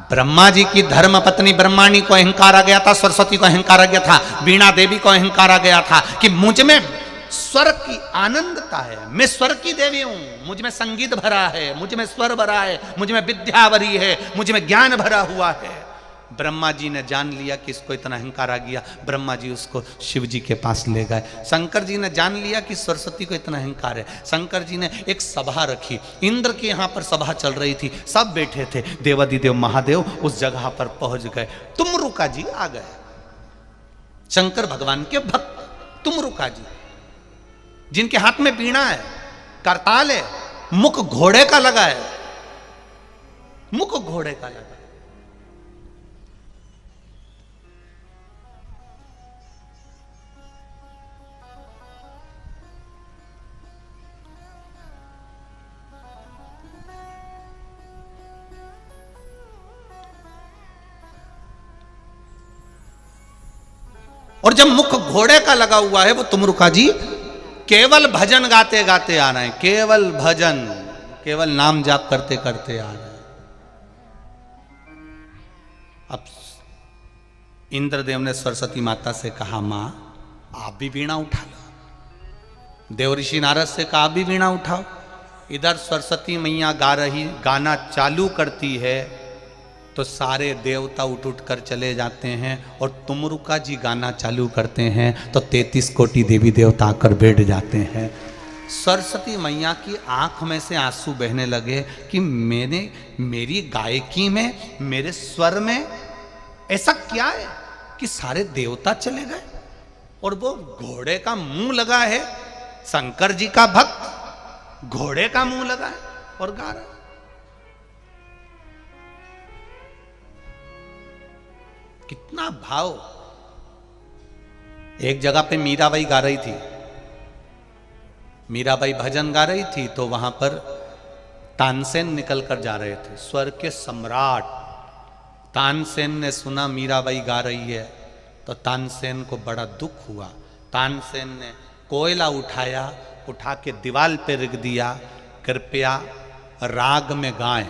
ब्रह्मा जी की धर्म पत्नी ब्रह्माणी को अहंकार आ गया था, सरस्वती को अहंकार आ गया था, वीणा देवी को अहंकार आ गया था कि मुझ में स्वर की आनंदता है, मैं स्वर की देवी हूं, मुझ में संगीत भरा है, मुझ में स्वर भरा है, मुझ में विद्या भरी है, मुझ में ज्ञान भरा हुआ है। ब्रह्मा जी ने जान लिया कि इसको इतना अहंकार आ गया, ब्रह्मा जी उसको शिव जी के पास ले गए। शंकर जी ने जान लिया कि सरस्वती को इतना अहंकार है, शंकर जी ने एक सभा रखी, इंद्र के यहाँ पर सभा चल रही थी, सब बैठे थे, देवादिदेव महादेव उस जगह पर पहुंच गए। तुमरुका जी आ गए, शंकर भगवान के भक्त तुमरुका जी, जिनके हाथ में वीणा है, करताल है, मुख घोड़े का लगा है, मुख घोड़े का लगा। और जब मुख घोड़े का लगा हुआ है, वो तुमरुका जी केवल भजन गाते गाते आ रहे हैं, केवल भजन, केवल नाम जाप करते करते आ रहे हैं। अब इंद्रदेव ने सरस्वती माता से कहा, मां आप भी वीणा उठा लो। देव ऋषि नारद से कहा, आप भी वीणा उठाओ। इधर सरस्वती मैया गाना चालू करती है तो सारे देवता उठ उठ कर चले जाते हैं, और तुमरुका जी गाना चालू करते हैं तो 33 कोटि देवी देवता आकर बैठ जाते हैं। सरस्वती मैया की आंख में से आंसू बहने लगे कि मेरी गायकी में, मेरे स्वर में ऐसा क्या है कि सारे देवता चले गए, और वो घोड़े का मुंह लगा है, शंकर जी का भक्त घोड़े का मुंह लगा है और गा रहा है। कितना भाव। एक जगह पे मीराबाई गा रही थी, मीराबाई भजन गा रही थी, तो वहां पर तानसेन निकल कर जा रहे थे, स्वर के सम्राट। तानसेन ने सुना मीराबाई गा रही है तो तानसेन को बड़ा दुख हुआ। तानसेन ने कोयला उठाया, उठा के दीवाल पे रख दिया, कृपया राग में गाएं,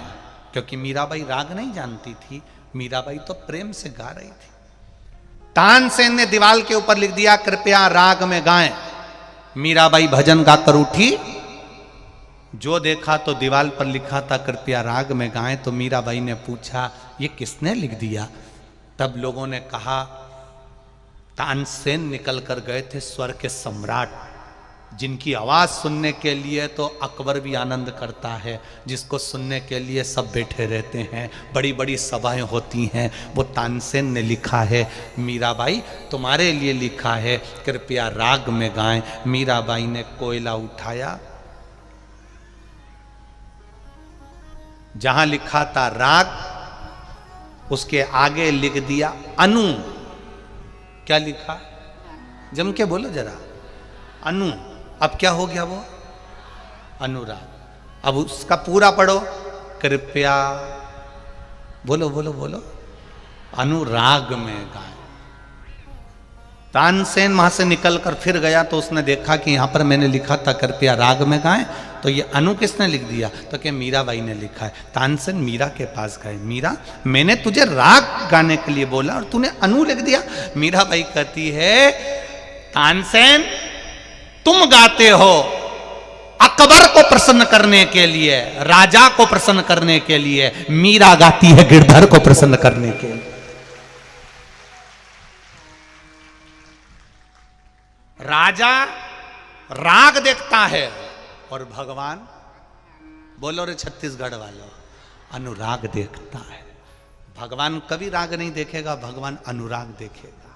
क्योंकि मीराबाई राग नहीं जानती थी, मीराबाई तो प्रेम से गा रही थी। तानसेन ने दीवाल के ऊपर लिख दिया, कृपया राग में गाएं। मीराबाई भजन गाकर उठी, जो देखा तो दीवाल पर लिखा था कृपया राग में गाएं। तो मीराबाई ने पूछा, ये किसने लिख दिया? तब लोगों ने कहा, तानसेन निकल कर गए थे, स्वर के सम्राट, जिनकी आवाज सुनने के लिए तो अकबर भी आनंद करता है, जिसको सुनने के लिए सब बैठे रहते हैं, बड़ी बड़ी सभाएं होती हैं, वो तानसेन ने लिखा है, मीराबाई तुम्हारे लिए लिखा है, कृपया राग में गाएं। मीराबाई ने कोयला उठाया, जहां लिखा था राग, उसके आगे लिख दिया अनु। क्या लिखा? जम के बोलो जरा, अनु। अब क्या हो गया? वो अनुराग। अब उसका पूरा पढ़ो, कृपया, बोलो बोलो बोलो, अनुराग में गाएं। तानसेन वहां से निकलकर फिर गया तो उसने देखा कि यहां पर मैंने लिखा था कृपया राग में गाएं, तो ये अनु किसने लिख दिया? तो क्या मीराबाई ने लिखा है। तानसेन मीरा के पास गए, मीरा मैंने तुझे राग गाने के लिए बोला और तूने अनु लिख दिया। मीराबाई कहती है, तानसेन तुम गाते हो अकबर को प्रसन्न करने के लिए, राजा को प्रसन्न करने के लिए, मीरा गाती है गिरधर को प्रसन्न करने के लिए। राजा राग देखता है और भगवान, बोलो रे छत्तीसगढ़ वालों, अनुराग देखता है। भगवान कभी राग नहीं देखेगा, भगवान अनुराग देखेगा।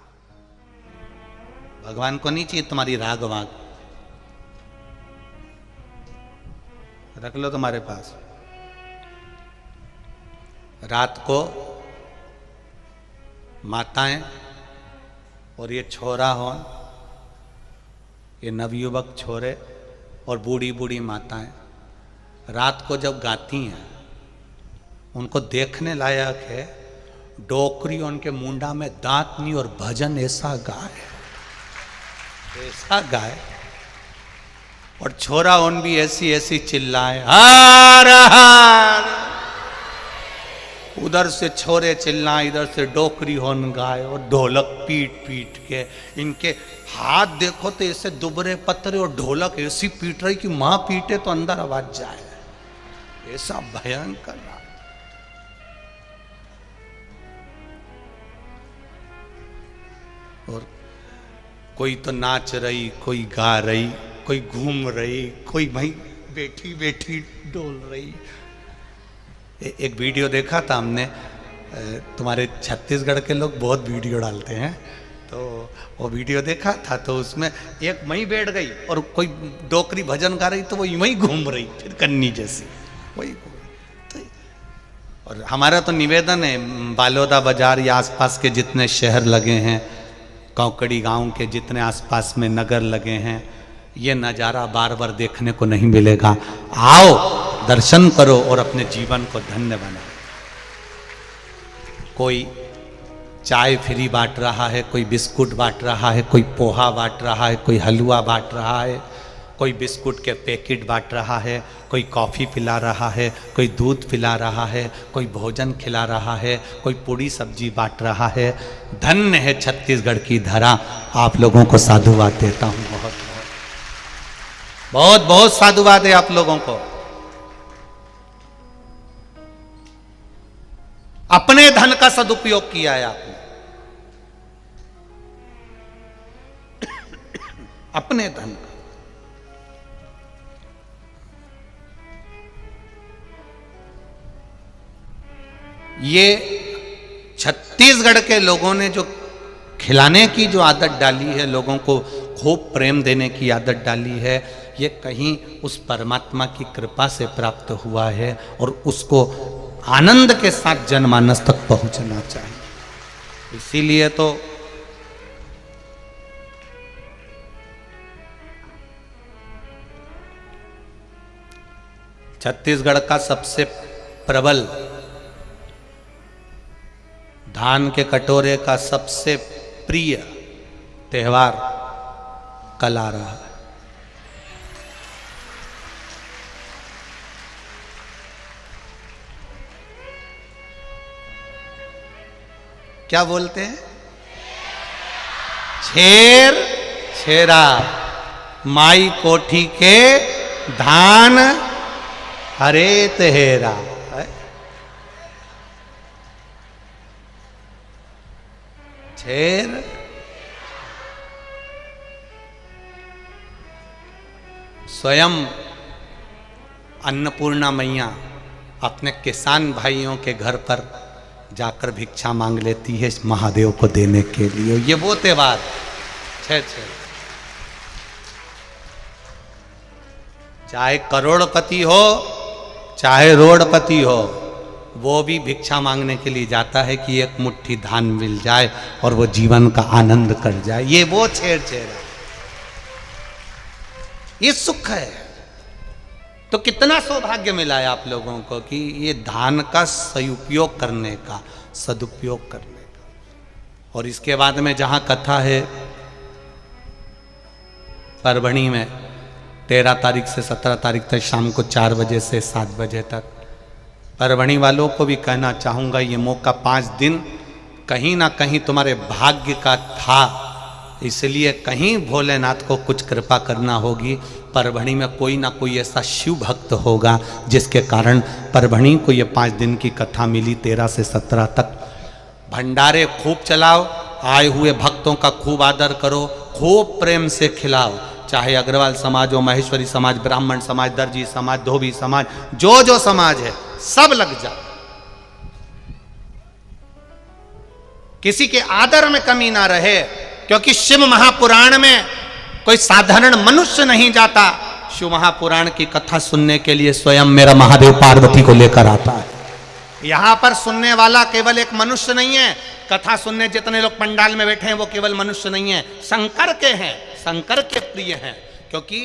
भगवान को नहीं चाहिए तुम्हारी राग वाग, रख लो तुम्हारे पास। रात को माताएं और ये छोरा हो, ये नवयुवक छोरे और बूढ़ी बूढ़ी माताएं रात को जब गाती हैं, उनको देखने लायक है। डोकरी उनके मुंडा में दांत नहीं, और भजन ऐसा गाए, ऐसा गाए, और छोरा उन भी ऐसी ऐसी चिल्लाए, हर हर। उधर से छोरे चिल्लाए, इधर से डोकरी होन गाए और ढोलक पीट पीट के। इनके हाथ देखो तो ऐसे दुबरे पत्थरे और ढोलक ऐसी पीट रही कि मां पीटे तो अंदर आवाज जाए, ऐसा भयंकर राग। और कोई तो नाच रही, कोई गा रही, कोई घूम रही, कोई भाई बैठी बैठी डोल रही। एक वीडियो देखा था हमने, तुम्हारे छत्तीसगढ़ के लोग बहुत वीडियो डालते हैं, तो वो वीडियो देखा था तो उसमें एक मई बैठ गई और कोई डोकरी भजन गा रही तो वो यूं ही घूम रही फिर कन्नी जैसी वही। तो और हमारा तो निवेदन है, बालोदा बाजार या आसपास के जितने शहर लगे हैं, कौकड़ी गांव के जितने आसपास में नगर लगे हैं, ये नज़ारा बार बार देखने को नहीं मिलेगा। आओ दर्शन करो और अपने जीवन को धन्य बनाओ। कोई चाय फ्री बांट रहा है, कोई बिस्कुट बांट रहा है, कोई पोहा बांट रहा है, कोई हलवा बांट रहा है, कोई बिस्कुट के पैकेट बांट रहा है, कोई कॉफ़ी पिला रहा है, कोई दूध पिला रहा है, कोई भोजन खिला रहा है, कोई पूड़ी सब्जी बांट रहा है। धन्य है छत्तीसगढ़ की धरा। आप लोगों को साधुवाद देता हूँ, बहुत बहुत बहुत साधुवाद है आप लोगों को। अपने धन का सदुपयोग किया है आपने, अपने धन का। ये छत्तीसगढ़ के लोगों ने जो खिलाने की जो आदत डाली है, लोगों को खूब प्रेम देने की आदत डाली है, ये कहीं उस परमात्मा की कृपा से प्राप्त हुआ है और उसको आनंद के साथ जनमानस तक पहुंचना चाहिए। इसीलिए तो छत्तीसगढ़ का सबसे प्रबल धान के कटोरे का सबसे प्रिय त्योहार कल आ रहा है। क्या बोलते हैं? छेर छेरा माई कोठी के धान हरे तेरा। छेर स्वयं अन्नपूर्णा मैया अपने किसान भाइयों के घर पर जाकर भिक्षा मांग लेती है महादेव को देने के लिए। ये वो त्योहार छे चाहे करोड़पति हो चाहे रोड़पति हो, वो भी भिक्षा मांगने के लिए जाता है कि एक मुट्ठी धान मिल जाए और वो जीवन का आनंद कर जाए। ये वो छेड़ है, ये सुख है। तो कितना सौभाग्य मिला है आप लोगों को कि ये धान का सदुपयोग करने का, सदुपयोग करने का। और इसके बाद में जहां कथा है परभणी में 13 तारीख से 17 तारीख तक शाम को 4 बजे से 7 बजे तक, परभणी वालों को भी कहना चाहूँगा, ये मौका 5 दिन कहीं ना कहीं तुम्हारे भाग्य का था, इसलिए कहीं भोलेनाथ को कुछ कृपा करना होगी। परभणी में कोई ना कोई ऐसा शिव भक्त होगा जिसके कारण परभणी को ये 5 दिन की कथा मिली। 13 से 17 तक भंडारे खूब चलाओ, आए हुए भक्तों का खूब आदर करो, खूब प्रेम से खिलाओ। चाहे अग्रवाल समाज हो, महेश्वरी समाज, ब्राह्मण समाज, दर्जी समाज, धोबी समाज, जो समाज है सब लग जाओ। किसी के आदर में कमी ना रहे, क्योंकि शिव महापुराण में कोई साधारण मनुष्य नहीं जाता। शिव महापुराण की कथा सुनने के लिए स्वयं मेरा महादेव पार्वती को लेकर आता है। यहां पर सुनने वाला केवल एक मनुष्य नहीं है, कथा सुनने जितने लोग पंडाल में बैठे हैं वो केवल मनुष्य नहीं है, शंकर के हैं, शंकर के प्रिय हैं। क्योंकि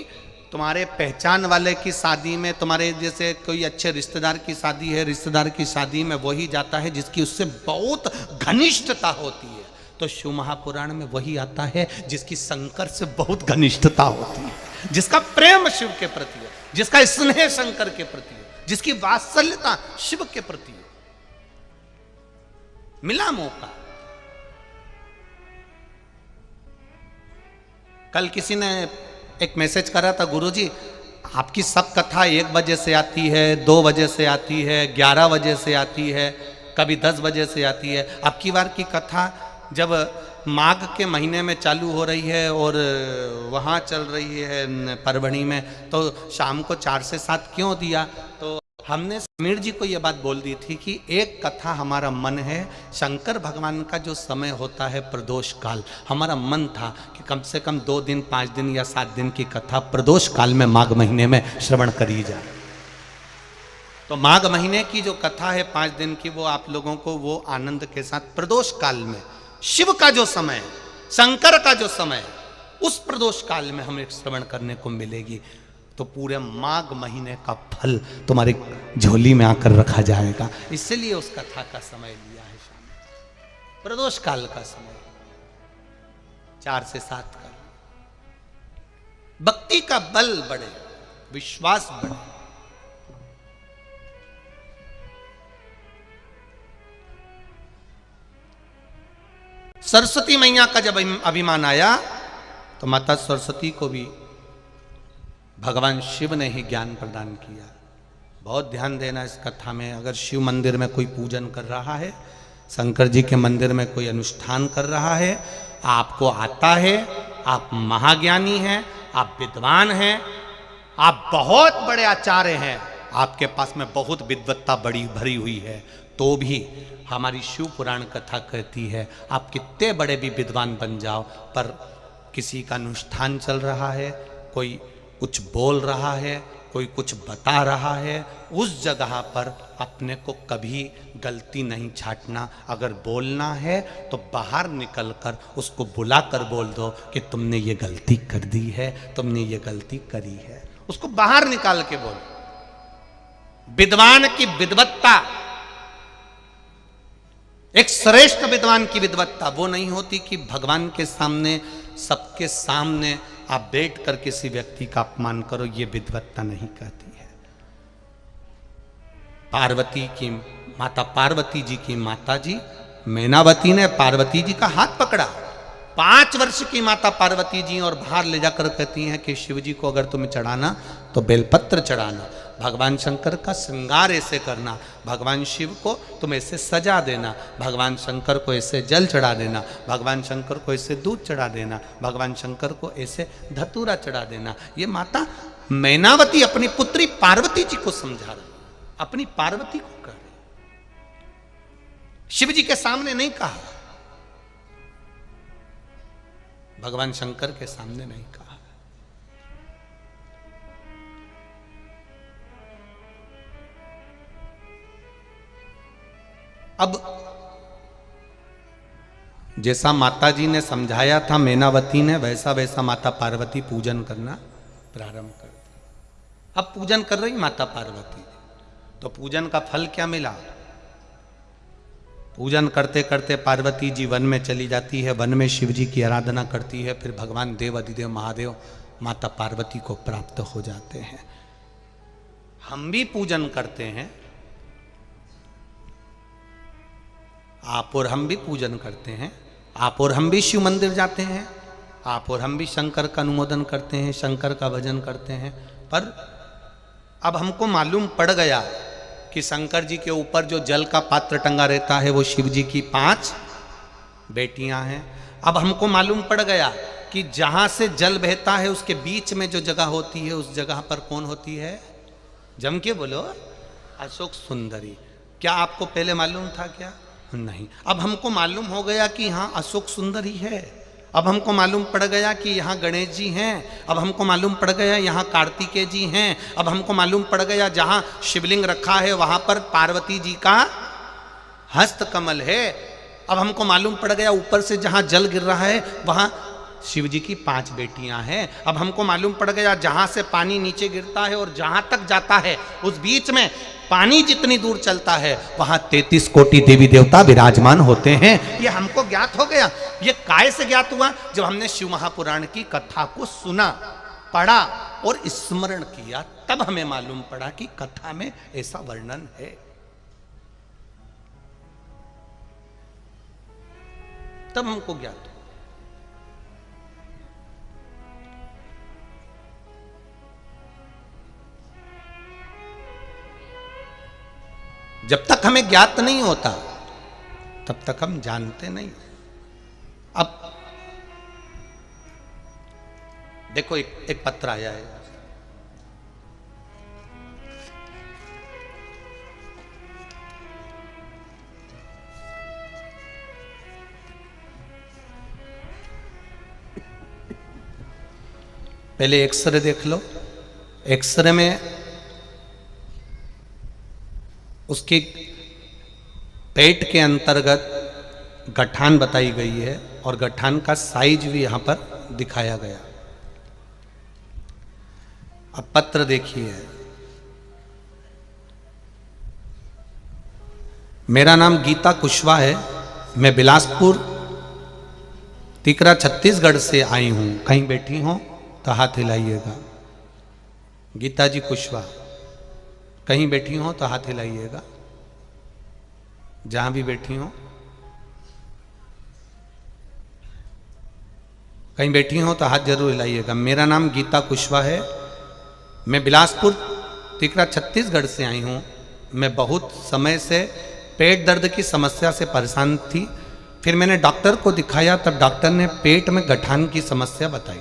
तुम्हारे पहचान वाले की शादी में, तुम्हारे जैसे कोई अच्छे रिश्तेदार की शादी है, रिश्तेदार की शादी में वही जाता है जिसकी उससे बहुत घनिष्ठता होती है। तो शिव महापुराण में वही आता है जिसकी शंकर से बहुत घनिष्ठता होती है, जिसका प्रेम शिव के प्रति है, जिसका स्नेह शंकर के प्रति है, जिसकी वात्सल्यता शिव के प्रति है। मिला मौका। कल किसी ने एक मैसेज करा था, गुरुजी आपकी सब कथा 1 बजे से आती है, 2 बजे से आती है, 11 बजे से आती है, कभी 10 बजे से आती है। अब की बार की कथा जब माघ के महीने में चालू हो रही है और वहाँ चल रही है परभणी में, तो शाम को 4 से 7 क्यों दिया? तो हमने समीर जी को ये बात बोल दी थी कि एक कथा हमारा मन है, शंकर भगवान का जो समय होता है प्रदोष काल, हमारा मन था कि कम से कम 2 दिन 5 दिन या 7 दिन की कथा प्रदोष काल में माघ महीने में श्रवण करी जाए। तो माघ महीने की जो कथा है 5 दिन की, वो आप लोगों को वो आनंद के साथ प्रदोष काल में शिव का जो समय है, शंकर का जो समय है, उस प्रदोष काल में हमें श्रवण करने को मिलेगी। तो पूरे माघ महीने का फल तुम्हारी झोली में आकर रखा जाएगा। इसलिए उस कथा का समय लिया है शाम, प्रदोष काल का समय 4 से 7 का। भक्ति का बल बढ़े, विश्वास बढ़े। सरस्वती मैया का जब अभिमान आया तो माता सरस्वती को भी भगवान शिव ने ही ज्ञान प्रदान किया। बहुत ध्यान देना इस कथा में। अगर शिव मंदिर में कोई पूजन कर रहा है, शंकर जी के मंदिर में कोई अनुष्ठान कर रहा है, आपको आता है, आप महाज्ञानी हैं, आप विद्वान हैं, आप बहुत बड़े आचार्य हैं, आपके पास में बहुत विद्वत्ता बड़ी भरी हुई है, तो भी हमारी शिव पुराण कथा कहती है आप कितने बड़े भी विद्वान बन जाओ, पर किसी का अनुष्ठान चल रहा है, कोई कुछ बोल रहा है, कोई कुछ बता रहा है, उस जगह पर अपने को कभी गलती नहीं छाटना। अगर बोलना है तो बाहर निकलकर उसको बुलाकर बोल दो कि तुमने ये गलती कर दी है, तुमने ये गलती करी है, उसको बाहर निकाल के बोलो। विद्वान की विद्वत्ता, एक श्रेष्ठ विद्वान की विद्वत्ता वो नहीं होती कि भगवान के सामने, सबके सामने आप बैठ कर किसी व्यक्ति का अपमान करो, ये विद्वत्ता नहीं कहती है। पार्वती की माता, पार्वती जी की माता जी मैनावती ने पार्वती जी का हाथ पकड़ा, 5 वर्ष की माता पार्वती जी, और बाहर ले जाकर कहती हैं कि शिव जी को अगर तुम्हें चढ़ाना तो बेलपत्र चढ़ाना, भगवान शंकर का श्रृंगार ऐसे करना, भगवान शिव को तुम ऐसे सजा देना, भगवान शंकर को ऐसे जल चढ़ा देना, भगवान शंकर को ऐसे दूध चढ़ा देना, भगवान शंकर को ऐसे धतूरा चढ़ा देना। ये माता मैनावती अपनी पुत्री पार्वती जी को समझा रही, अपनी पार्वती को कह रही, शिव जी के सामने नहीं कहा, भगवान शंकर के सामने नहीं कहा। अब जैसा माता जी ने समझाया था मैनावती ने, वैसा वैसा माता पार्वती पूजन करना प्रारंभ कर दिया। अब पूजन कर रही माता पार्वती, तो पूजन का फल क्या मिला? पूजन करते करते पार्वती जी वन में चली जाती है, वन में शिव जी की आराधना करती है, फिर भगवान देव अधिदेव महादेव माता पार्वती को प्राप्त हो जाते हैं। हम भी पूजन करते हैं, आप और हम भी पूजन करते हैं, आप और हम भी शिव मंदिर जाते हैं, आप और हम भी शंकर का अनुमोदन करते हैं, शंकर का भजन करते हैं। पर अब हमको मालूम पड़ गया कि शंकर जी के ऊपर जो जल का पात्र टंगा रहता है वो शिव जी की 5 बेटियां हैं। अब हमको मालूम पड़ गया कि जहां से जल बहता है उसके बीच में जो जगह होती है, उस जगह पर कौन होती है? जम के बोलो, अशोक सुंदरी। क्या आपको पहले मालूम था क्या? नहीं। अब हमको मालूम हो गया कि यहाँ अशोक सुंदर ही है, अब हमको मालूम पड़ गया कि यहाँ गणेश जी हैं, अब हमको मालूम पड़ गया यहाँ कार्तिकेय जी हैं, अब हमको मालूम पड़ गया जहाँ शिवलिंग रखा है वहाँ पर पार्वती जी का हस्त कमल है, अब हमको मालूम पड़ गया ऊपर से जहाँ जल गिर रहा है वहाँ शिव जी की 5 बेटियां हैं, अब हमको मालूम पड़ गया जहाँ से पानी नीचे गिरता है और जहाँ तक जाता है उस बीच में पानी जितनी दूर चलता है वहां 33 कोटि देवी देवता विराजमान होते हैं। ये हमको ज्ञात हो गया। ये काय से ज्ञात हुआ? जब हमने शिव महापुराण की कथा को सुना, पढ़ा और स्मरण किया, तब हमें मालूम पड़ा कि कथा में ऐसा वर्णन है। तब हमको ज्ञात हो। जब तक हमें ज्ञात नहीं होता तब तक हम जानते नहीं। अब देखो एक पत्र आया है, पहले एक्सरे देख लो। एक्सरे में उसकी पेट के अंतर्गत गठान बताई गई है और गठान का साइज भी यहां पर दिखाया गया। अब पत्र देखिए, मेरा नाम गीता कुशवाहा है, मैं बिलासपुर तिकरा छत्तीसगढ़ से आई हूं। कहीं बैठी हो तो हाथ हिलाइएगा। गीता जी कुशवाहा, कहीं बैठी हो तो हाथ हिलाइएगा, जहां भी बैठी हो। कहीं बैठी हो तो हाथ जरूर हिलाइएगा। मेरा नाम गीता कुशवाहा है, मैं बिलासपुर तिकरा छत्तीसगढ़ से आई हूं। मैं बहुत समय से पेट दर्द की समस्या से परेशान थी। फिर मैंने डॉक्टर को दिखाया, तब डॉक्टर ने पेट में गठान की समस्या बताई।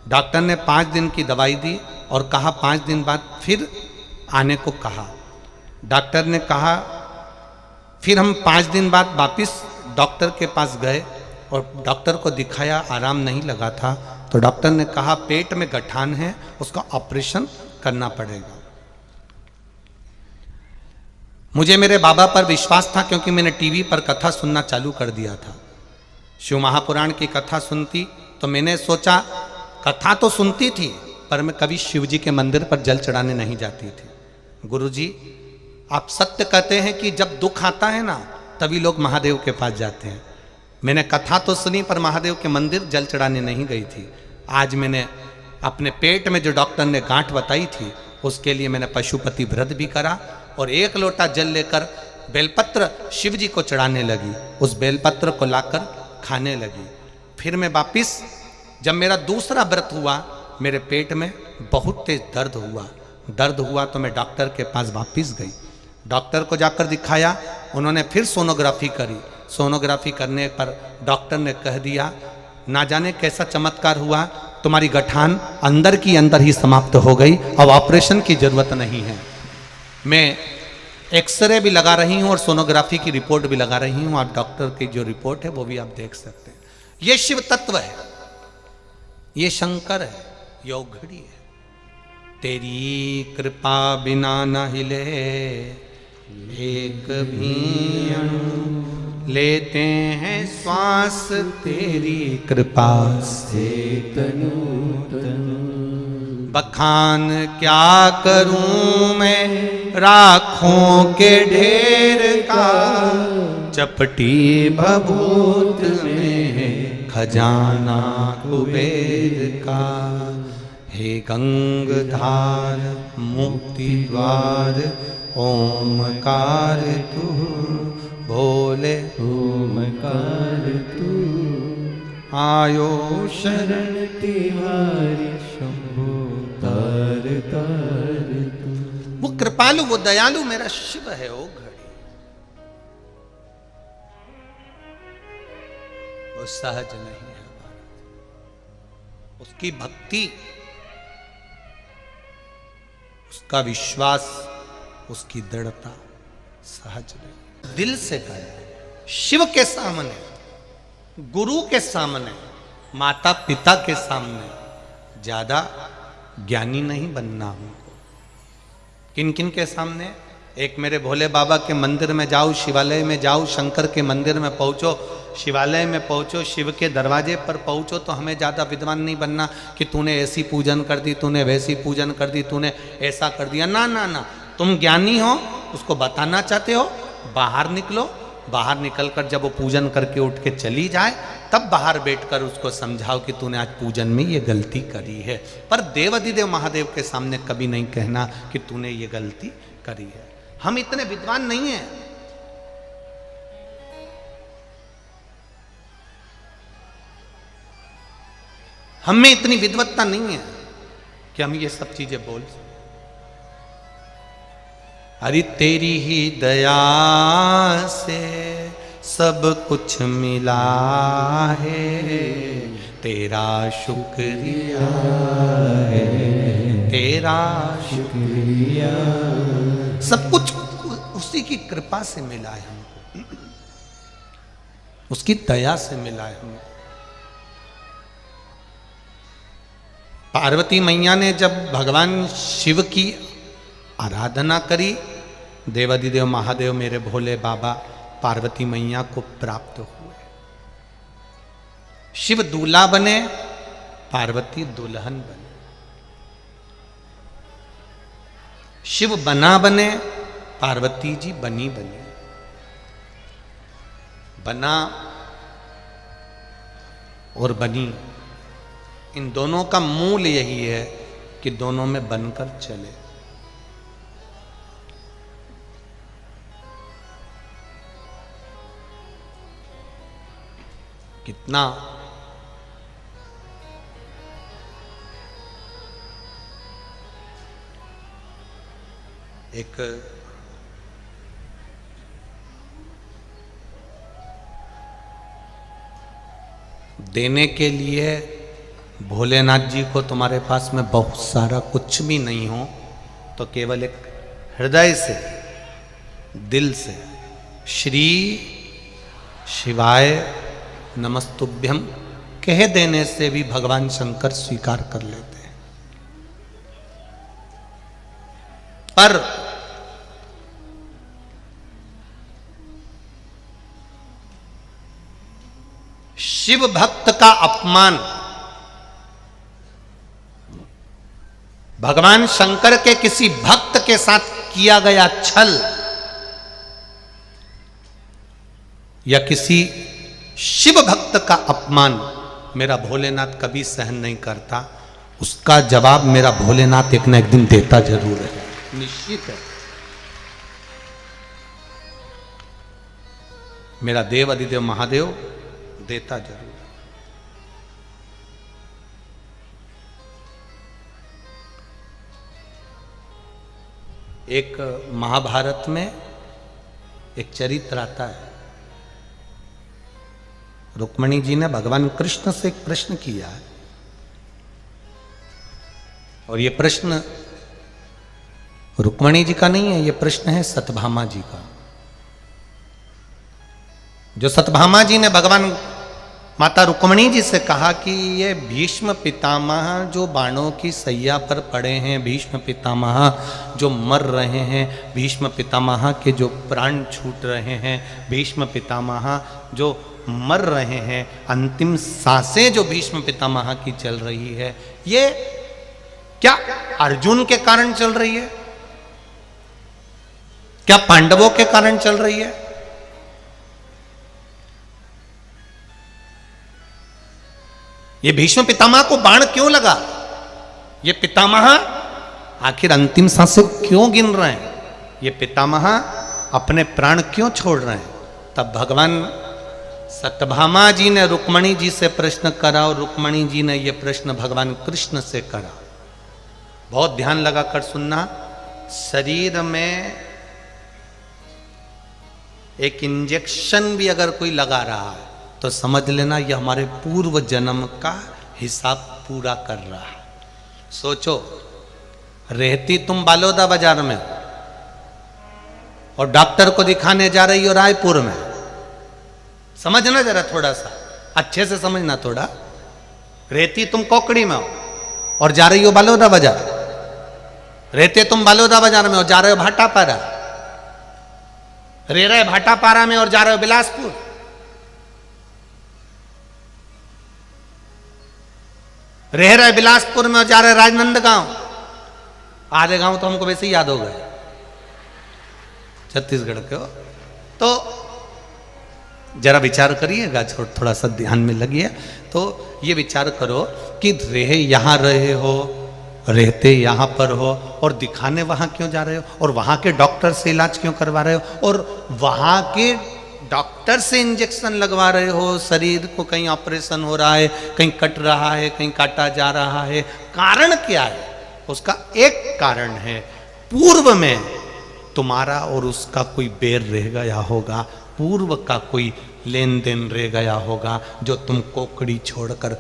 डॉक्टर ने 5 दिन की दवाई दी और कहा 5 दिन बाद फिर आने को कहा। डॉक्टर ने कहा, फिर हम 5 दिन बाद वापिस डॉक्टर के पास गए और डॉक्टर को दिखाया, आराम नहीं लगा था। तो डॉक्टर ने कहा पेट में गठान है, उसका ऑपरेशन करना पड़ेगा। मुझे मेरे बाबा पर विश्वास था क्योंकि मैंने टीवी पर कथा सुनना चालू कर दिया था। शिव महापुराण की कथा सुनती तो मैंने सोचा, कथा तो सुनती थी पर मैं कभी शिव जी के मंदिर पर जल चढ़ाने नहीं जाती थी। गुरुजी, आप सत्य कहते हैं कि जब दुख आता है ना तभी लोग महादेव के पास जाते हैं। मैंने कथा तो सुनी पर महादेव के मंदिर जल चढ़ाने नहीं गई थी। आज मैंने अपने पेट में जो डॉक्टर ने गांठ बताई थी उसके लिए मैंने पशुपति व्रत भी करा और 1 लोटा जल लेकर बेलपत्र शिव जी को चढ़ाने लगी। उस बेलपत्र को लाकर खाने लगी। फिर मैं वापिस, जब मेरा दूसरा व्रत हुआ, मेरे पेट में बहुत तेज दर्द हुआ तो मैं डॉक्टर के पास वापिस गई। डॉक्टर को जाकर दिखाया, उन्होंने फिर सोनोग्राफी करी। सोनोग्राफी करने पर डॉक्टर ने कह दिया, ना जाने कैसा चमत्कार हुआ, तुम्हारी गठान अंदर की अंदर ही समाप्त हो गई, अब ऑपरेशन की जरूरत नहीं है। मैं एक्सरे भी लगा रही हूँ और सोनोग्राफी की रिपोर्ट भी लगा रही हूँ। आप डॉक्टर की जो रिपोर्ट है वो भी आप देख सकते हैं। ये शिव तत्व है, ये शंकर है, योग घड़ी है। तेरी कृपा बिना न हिले एक भी अणु, लेते हैं श्वास तेरी कृपा से तनु तनु। बखान क्या करूं मैं राखों के ढेर का, चपटी भभूत में खजाना कुबेर का। हे गंगधार मुक्ति द्वार ओमकार तू, भोले ओमकार तू। आयो शरण तिहारी शंभो तार तार तू। वो कृपालु, वो दयालु मेरा शिव है। ओ घड़ी वो सहज नहीं है। उसकी भक्ति, उसका विश्वास, उसकी दृढ़ता सहज नहीं। दिल से कहे, शिव के सामने, गुरु के सामने, माता पिता के सामने ज्यादा ज्ञानी नहीं बनना हमको। किन किन के सामने? एक मेरे भोले बाबा के मंदिर में जाओ, शिवालय में जाओ, शंकर के मंदिर में पहुंचो, शिवालय में पहुंचो, शिव के दरवाजे पर पहुंचो, तो हमें ज़्यादा विद्वान नहीं बनना कि तूने ऐसी पूजन कर दी, तूने वैसी पूजन कर दी, तूने ऐसा कर दिया। ना ना ना, तुम ज्ञानी हो, उसको बताना चाहते हो, बाहर निकलो। बाहर निकलकर जब वो पूजन करके उठ के चली जाए, तब बाहर बैठकर उसको समझाओ कि तूने आज पूजन में ये गलती करी है। पर देवाधिदेव महादेव के सामने कभी नहीं कहना कि तूने ये गलती करी है। हम इतने विद्वान नहीं हैं। हम में इतनी विद्वत्ता नहीं है कि हम ये सब चीजें बोल सकें। अरे तेरी ही दया से सब कुछ मिला है, तेरा शुक्रिया है, तेरा शुक्रिया। सब कुछ उसी की कृपा से मिला है हमको, उसकी दया से मिला है हमको। पार्वती मैया ने जब भगवान शिव की आराधना करी, देवादिदेव महादेव मेरे भोले बाबा पार्वती मैया को प्राप्त हुए। शिव दूल्हा बने, पार्वती दुल्हन बने। शिव बना बने, पार्वती जी बनी बनी। बना और बनी, इन दोनों का मूल यही है कि दोनों में बनकर चले। कितना एक देने के लिए भोलेनाथ जी को तुम्हारे पास में बहुत सारा कुछ भी नहीं हो तो केवल एक हृदय से, दिल से श्री शिवाय नमस्तुभ्यम कह देने से भी भगवान शंकर स्वीकार कर लेते हैं। पर शिव भक्त का अपमान भगवान शंकर के किसी भक्त के साथ किया गया छल या किसी शिव भक्त का अपमान मेरा भोलेनाथ कभी सहन नहीं करता। उसका जवाब मेरा भोलेनाथ एक न एक दिन देता जरूर है, निश्चित है। मेरा देव अधिदेव महादेव देता जरूर। एक महाभारत में एक चरित्र आता है। रुक्मणी जी ने भगवान कृष्ण से एक प्रश्न किया है और ये प्रश्न रुक्मणी जी का नहीं है, ये प्रश्न है सत्यभामा जी का। जो सत्यभामा जी ने भगवान माता रुक्मणी जी से कहा कि ये भीष्म पितामह जो बाणों की सैया पर पड़े हैं, भीष्म पितामह जो मर रहे हैं, भीष्म पितामह के जो प्राण छूट रहे हैं, भीष्म पितामह जो मर रहे हैं, अंतिम सांसें जो भीष्म पितामह की चल रही है, ये क्या अर्जुन के कारण चल रही है? क्या पांडवों के कारण चल रही है? ये भीष्म पितामह को बाण क्यों लगा? ये पितामह आखिर अंतिम सांसें क्यों गिन रहे हैं? ये पितामह अपने प्राण क्यों छोड़ रहे हैं? तब भगवान सत्यभामा जी ने रुक्मणी जी से प्रश्न करा और रुक्मणी जी ने यह प्रश्न भगवान कृष्ण से करा। बहुत ध्यान लगाकर सुनना। शरीर में एक इंजेक्शन भी अगर कोई लगा रहा है तो समझ लेना यह हमारे पूर्व जन्म का हिसाब पूरा कर रहा है। सोचो, रहती तुम बालोदा बाजार में और डॉक्टर को दिखाने जा रही हो रायपुर में। समझना जरा, थोड़ा सा अच्छे से समझना थोड़ा। रहती तुम कोकड़ी में हो और जा रही हो बालोदा बाजार। रहते तुम बालोदा बाजार में और जा रहे हो भाटापारा। रह रहे भाटापारा में और जा रहे हो बिलासपुर। रह रहे बिलासपुर में और जा रहे राजनंदगांव। आधे गांव तो हमको वैसे ही याद हो गए, छत्तीसगढ़ के हो। तो जरा विचार करिएगा, थोड़ा सा ध्यान में लगिए। तो ये विचार करो कि यहां रहे हो, रहते यहां पर हो और दिखाने वहां क्यों जा रहे हो, और वहां के डॉक्टर से इलाज क्यों करवा रहे हो, और वहां के डॉक्टर से इंजेक्शन लगवा रहे हो, शरीर को कहीं ऑपरेशन हो रहा है, कहीं कट रहा है, कहीं काटा जा रहा है, कारण क्या है? उसका एक कारण है, पूर्व में तुम्हारा और उसका कोई बैर रह गया होगा, पूर्व का कोई लेन देन रह गया होगा, जो तुम कोकड़ी छोड़कर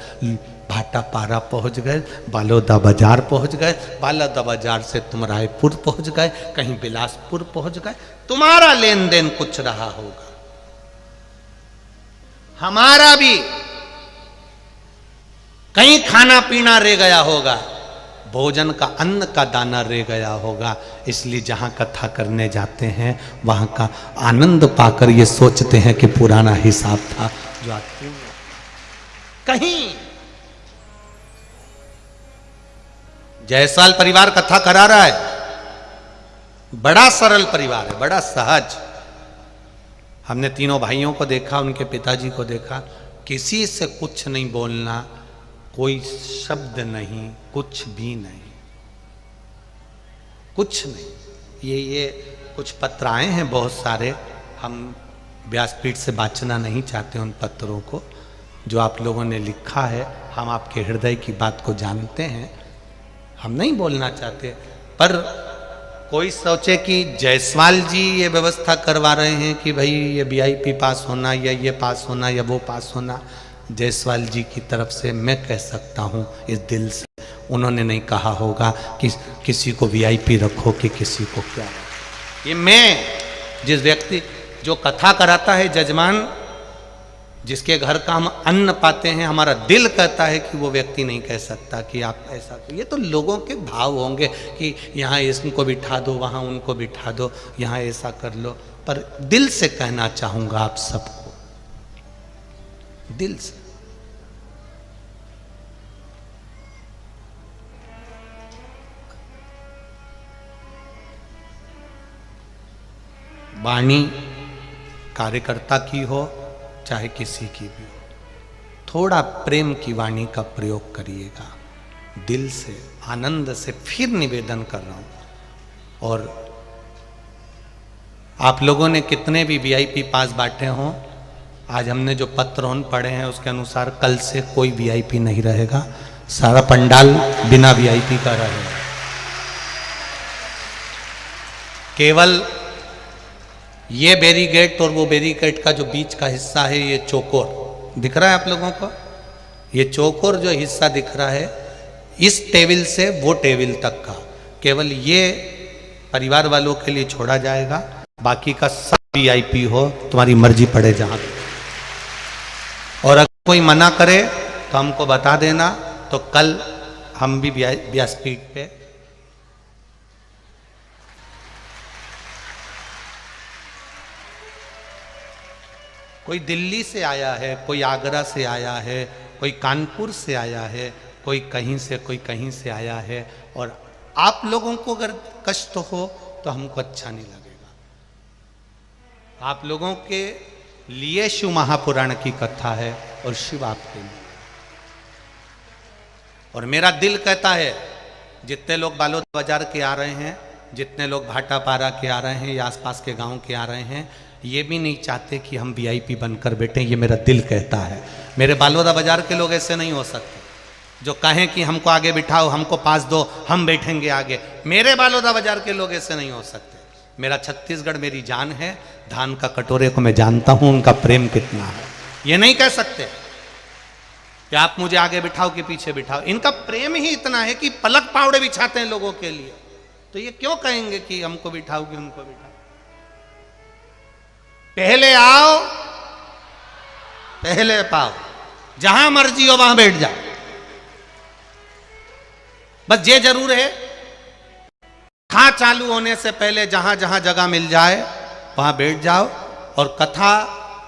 भाटा पारा पहुंच गए, बालोदा बाजार पहुंच गए, बालोदा बाजार से तुम रायपुर पहुंच गए, कहीं बिलासपुर पहुंच गए, तुम्हारा लेन देन कुछ रहा होगा। हमारा भी कहीं खाना पीना रह गया होगा, भोजन का अन्न का दाना रह गया होगा, इसलिए जहां कथा करने जाते हैं वहां का आनंद पाकर ये सोचते हैं कि पुराना हिसाब था जो आती कहीं। जायसवाल परिवार कथा करा रहा है, बड़ा सरल परिवार है, बड़ा सहज। हमने तीनों भाइयों को देखा, उनके पिताजी को देखा, किसी से कुछ नहीं बोलना, कोई शब्द नहीं, कुछ भी नहीं, कुछ नहीं। ये कुछ पत्र आए हैं बहुत सारे, हम व्यासपीठ से वाचना नहीं चाहते उन पत्रों को, जो आप लोगों ने लिखा है। हम आपके हृदय की बात को जानते हैं, हम नहीं बोलना चाहते, पर कोई सोचे कि जायसवाल जी ये व्यवस्था करवा रहे हैं कि भाई ये वीआईपी पास होना, या ये पास होना, या वो पास होना। जायसवाल जी की तरफ से मैं कह सकता हूँ इस दिल से, उन्होंने नहीं कहा होगा कि किसी को वीआईपी रखो कि किसी को क्या। ये मैं, जिस व्यक्ति जो कथा कराता है, जजमान जिसके घर का हम अन्न पाते हैं, हमारा दिल कहता है कि वो व्यक्ति नहीं कह सकता कि आप ऐसा। ये तो लोगों के भाव होंगे कि यहाँ इसको बिठा दो, वहाँ उनको बिठा दो, यहाँ ऐसा कर लो, पर दिल से कहना चाहूंगा आप सबको, दिल से। वाणी कार्यकर्ता की हो चाहे किसी की भी हो, थोड़ा प्रेम की वाणी का प्रयोग करिएगा, दिल से, आनंद से। फिर निवेदन कर रहा हूं, और आप लोगों ने कितने भी वीआईपी पास बांटे हों, आज हमने जो पत्र उन पढ़े हैं उसके अनुसार कल से कोई वीआईपी नहीं रहेगा, सारा पंडाल बिना वीआईपी का रहेगा। केवल ये बैरीगेट और वो बैरीगेट का जो बीच का हिस्सा है, ये चौकोर दिख रहा है आप लोगों को, ये चौकोर जो हिस्सा दिख रहा है, इस टेबल से वो टेबल तक का केवल ये परिवार वालों के लिए छोड़ा जाएगा, बाकी का सब वीआईपी हो, तुम्हारी मर्जी पड़े जहां। और अगर कोई मना करे तो हमको बता देना, तो कल हम भी व्यासपीठ पे कोई दिल्ली से आया है, कोई आगरा से आया है, कोई कानपुर से आया है, कोई कहीं से, कोई कहीं से आया है, और आप लोगों को अगर कष्ट हो तो हमको अच्छा नहीं लगेगा। आप लोगों के लिए शिव महापुराण की कथा है और शिव आपके लिए। और मेरा दिल कहता है, जितने लोग बालोद बाजार के आ रहे हैं, जितने लोग भाटापारा के आ रहे हैं या आसपास के गांव के आ रहे हैं, ये भी नहीं चाहते कि हम वीआईपी बनकर बैठे। ये मेरा दिल कहता है। मेरे बालोदा बाजार के लोग ऐसे नहीं हो सकते जो कहें कि हमको आगे बिठाओ, हमको पास दो, हम बैठेंगे आगे। मेरे बालोदा बाजार के लोग ऐसे नहीं हो सकते। मेरा छत्तीसगढ़ मेरी जान है, धान का कटोरे को मैं जानता हूं उनका प्रेम कितना है। ये नहीं कह सकते कि आप मुझे आगे बिठाओ कि पीछे बिठाओ। इनका प्रेम ही इतना है कि पलक पावड़े बिछाते हैं लोगों के लिए। तो ये क्यों कहेंगे कि हमको बिठाओ कि उनको बिठाओ। पहले आओ पहले पाओ, जहां मर्जी हो वहां बैठ जाओ। बस ये जरूर है, कथा चालू होने से पहले जहां जहां जगह मिल जाए वहां बैठ जाओ, और कथा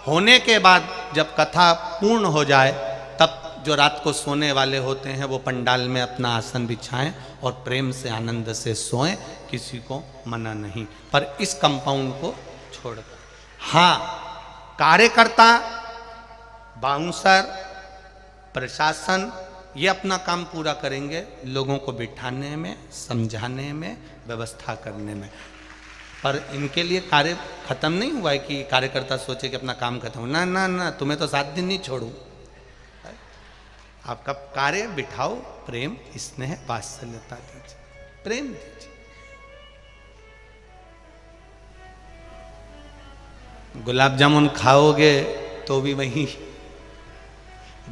होने के बाद जब कथा पूर्ण हो जाए तब जो रात को सोने वाले होते हैं वो पंडाल में अपना आसन बिछाएं और प्रेम से आनंद से सोएं। किसी को मना नहीं, पर इस कंपाउंड को छोड़कर। हाँ, कार्यकर्ता, बाउंसर, प्रशासन ये अपना काम पूरा करेंगे, लोगों को बिठाने में, समझाने में, व्यवस्था करने में। पर इनके लिए कार्य खत्म नहीं हुआ है कि कार्यकर्ता सोचे कि अपना काम खत्म हो। ना ना ना, तुम्हें तो 7 दिन नहीं छोड़ू। आपका कार्य बिठाओ, प्रेम स्नेह वात्सल्यता दीजिए, प्रेम दीजिए। गुलाब जामुन खाओगे तो भी वहीं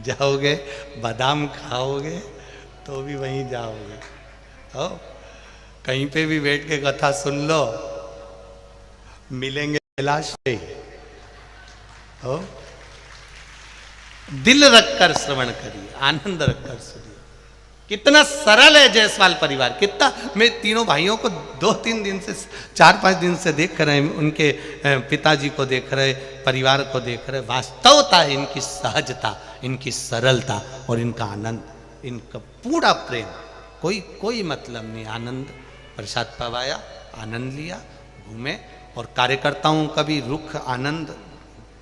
जाओगे, बादाम खाओगे तो भी वहीं जाओगे। हो कहीं पे भी बैठ के कथा सुन लो, मिलेंगे कैलाश पे। हो दिल रखकर श्रवण करिए, आनंद रखकर सुनिए। कितना सरल है जायसवाल परिवार, कितना। मैं तीनों भाइयों को 2-3 दिन से 4-5 दिन से देख रहे हैं, उनके पिताजी को देख रहे, परिवार को देख रहे। वास्तवता है इनकी सहजता, इनकी सरलता और इनका आनंद, इनका पूरा प्रेम, कोई मतलब नहीं। आनंद प्रसाद पवाया, आनंद लिया, घूमे। और कार्यकर्ताओं का भी रुख आनंद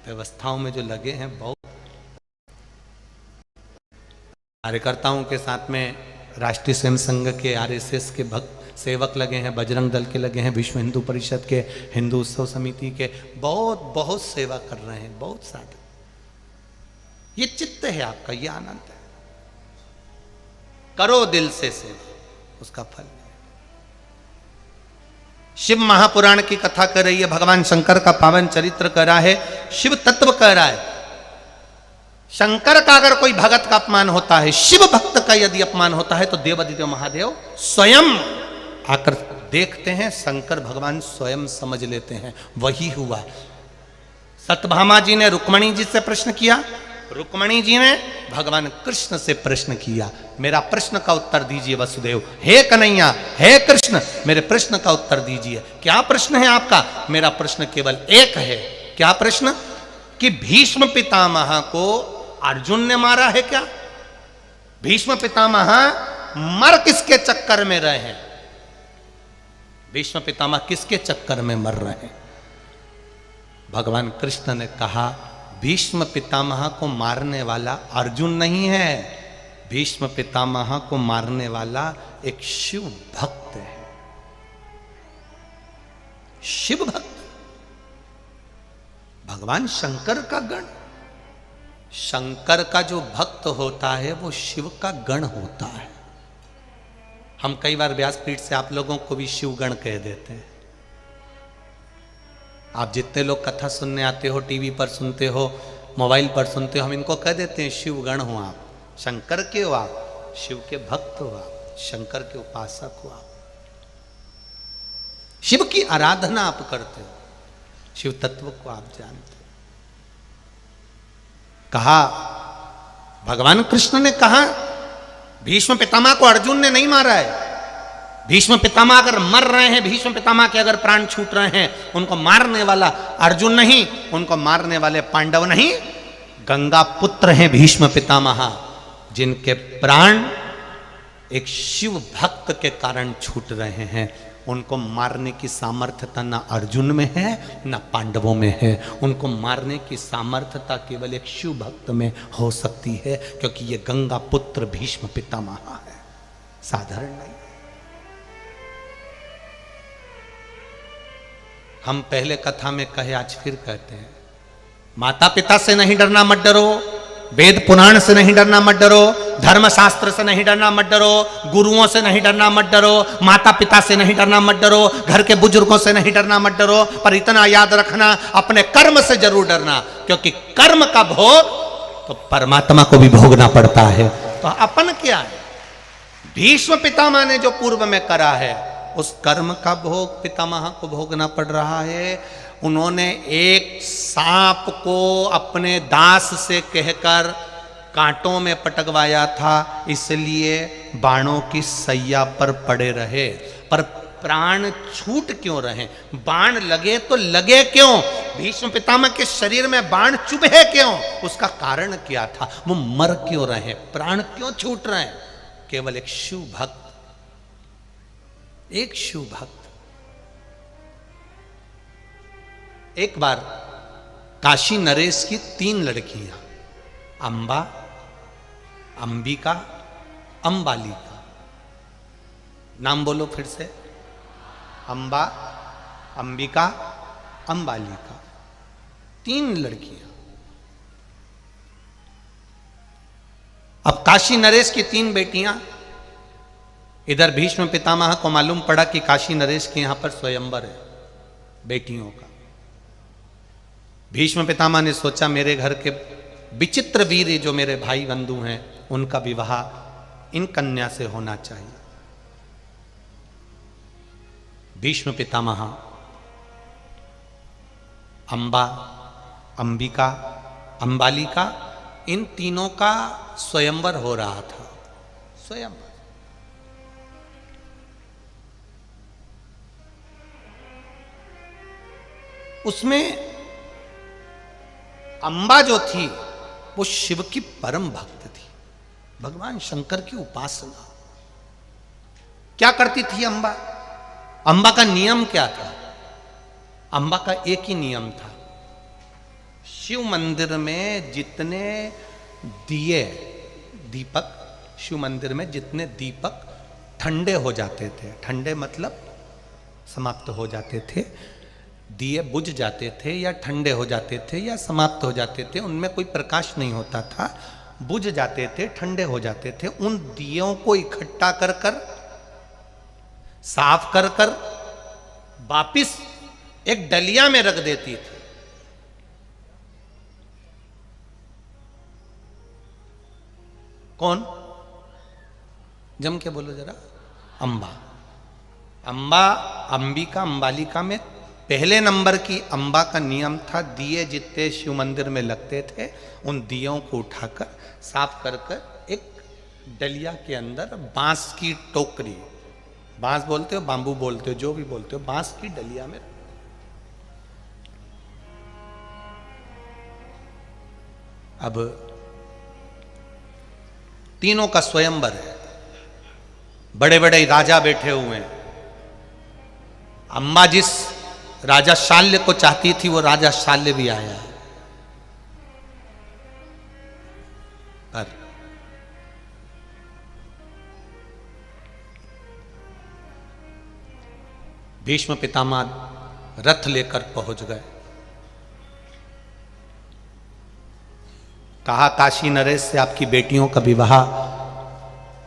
व्यवस्थाओं में जो लगे हैं, बहुत कार्यकर्ताओं के साथ में राष्ट्रीय स्वयं संघ के आरएसएस के भक्त सेवक लगे हैं, बजरंग दल के लगे हैं, विश्व हिंदू परिषद के, हिंदू उत्सव समिति के, बहुत सेवा कर रहे हैं, बहुत साधु। ये चित्त है आपका, ये आनंद है। करो दिल से सेवा, उसका फल। शिव महापुराण की कथा कर रही है, भगवान शंकर का पावन चरित्र कर रहा है, शिव तत्व कर रहा है। शंकर का अगर कोई भगत का अपमान होता है, शिव भक्त का यदि अपमान होता है, तो देवादिदेव महादेव स्वयं आकर देखते हैं, शंकर भगवान स्वयं समझ लेते हैं। वही हुआ। सत्यभामा जी ने रुक्मणी जी से प्रश्न किया, रुक्मणी जी ने भगवान कृष्ण से प्रश्न किया, मेरा प्रश्न का उत्तर दीजिए वसुदेव। हे कन्हैया, हे कृष्ण, मेरे प्रश्न का उत्तर दीजिए। क्या प्रश्न है आपका? मेरा प्रश्न केवल एक है। क्या प्रश्न? कि भीष्म पितामह को अर्जुन ने मारा है क्या? भीष्म पितामह मर किसके चक्कर में रहे हैं? भीष्म पितामह किसके चक्कर में मर रहे हैं? भगवान कृष्ण ने कहा, भीष्म पितामह को मारने वाला अर्जुन नहीं है, भीष्म पितामह को मारने वाला एक शिव भक्त है। शिव भक्त, भगवान शंकर का गण। शंकर का जो भक्त होता है वो शिव का गण होता है। हम कई बार व्यासपीठ से आप लोगों को भी शिवगण कह देते हैं। आप जितने लोग कथा सुनने आते हो, टीवी पर सुनते हो, मोबाइल पर सुनते हो, हम इनको कह देते हैं शिवगण हो आप, शंकर के हो आप, शिव के भक्त हो आप, शंकर के उपासक हो आप, शिव की आराधना आप करते हो, शिव तत्व को आप जानते हो। कहा, भगवान कृष्ण ने कहा, भीष्म पितामह को अर्जुन ने नहीं मारा है। भीष्म पितामह अगर मर रहे हैं, भीष्म पितामह के अगर प्राण छूट रहे हैं, उनको मारने वाला अर्जुन नहीं, उनको मारने वाले पांडव नहीं, गंगा पुत्र हैं भीष्म पितामह, जिनके प्राण एक शिव भक्त के कारण छूट रहे हैं। उनको मारने की सामर्थ्यता ना अर्जुन में है ना पांडवों में है। उनको मारने की सामर्थ्यता केवल एक शिव भक्त में हो सकती है, क्योंकि ये गंगा पुत्र भीष्म पितामह है, साधारण नहीं। हम पहले कथा में कहे, आज फिर कहते हैं, माता पिता से नहीं डरना, मत डरो। वेद पुराण से नहीं डरना, मत डरो। धर्मशास्त्र से नहीं डरना, मत डरो। गुरुओं से नहीं डरना, मत डरो। माता पिता से नहीं डरना, मत डरो। घर के बुजुर्गों से नहीं डरना, मत डरो। पर इतना याद रखना, अपने कर्म से जरूर डरना, क्योंकि कर्म का भोग तो परमात्मा को भी भोगना पड़ता है। तो अपन क्या है? भीष्म पितामह ने जो पूर्व में करा है, उस कर्म का भोग पितामह को भोगना पड़ रहा है। उन्होंने एक सांप को अपने दास से कहकर कांटों में पटकवाया था, इसलिए बाणों की सैया पर पड़े रहे। पर प्राण छूट क्यों रहे? बाण लगे तो लगे क्यों? भीष्म पितामह के शरीर में बाण चुभे क्यों? उसका कारण क्या था? वो मर क्यों रहे? प्राण क्यों छूट रहे? केवल एक शिव भक्त, एक शिव भक्त। एक बार काशी नरेश की 3 लड़कियां, अंबा, अंबिका, अंबालिका, नाम बोलो फिर से, अंबा, अंबिका, अंबालिका, 3 लड़कियां। अब काशी नरेश की 3 बेटियां, इधर भीष्म पितामह को मालूम पड़ा कि काशी नरेश के यहां पर स्वयंवर है बेटियों का। भीष्म पितामह ने सोचा मेरे घर के विचित्र वीर जो मेरे भाई बंधु हैं उनका विवाह इन कन्या से होना चाहिए। भीष्म पितामह अंबा, अंबिका, अंबालिका, इन तीनों का स्वयंवर हो रहा था। स्वयंवर उसमें अंबा जो थी वो शिव की परम भक्त थी, भगवान शंकर की उपासना। क्या करती थी अंबा? अंबा का नियम क्या था? अंबा का एक ही नियम था, शिव मंदिर में जितने दिए, दीपक, शिव मंदिर में जितने दीपक ठंडे हो जाते थे, ठंडे मतलब समाप्त हो जाते थे, दिए बुझ जाते थे या ठंडे हो जाते थे या समाप्त हो जाते थे, उनमें कोई प्रकाश नहीं होता था, बुझ जाते थे, ठंडे हो जाते थे, उन दियों को इकट्ठा कर कर, साफ कर कर वापिस एक डलिया में रख देती थी। कौन? जम के बोलो जरा। अंबा। अंबा, अंबिका, अंबालिका में पहले नंबर की अंबा का नियम था, दिए जितने शिव मंदिर में लगते थे उन दियों को उठाकर साफ कर कर एक डलिया के अंदर बांस की टोकरी, बांस बोलते हो, बांबू बोलते हो, जो भी बोलते हो, बांस की डलिया में। अब तीनों का स्वयंवर है, बड़े बड़े राजा बैठे हुए हैं। अंबा जिस राजा शाल्य को चाहती थी वो राजा शाल्य भी आया है, पर भीष्म पितामह रथ लेकर पहुंच गए। कहा काशी नरेश से आपकी बेटियों का विवाह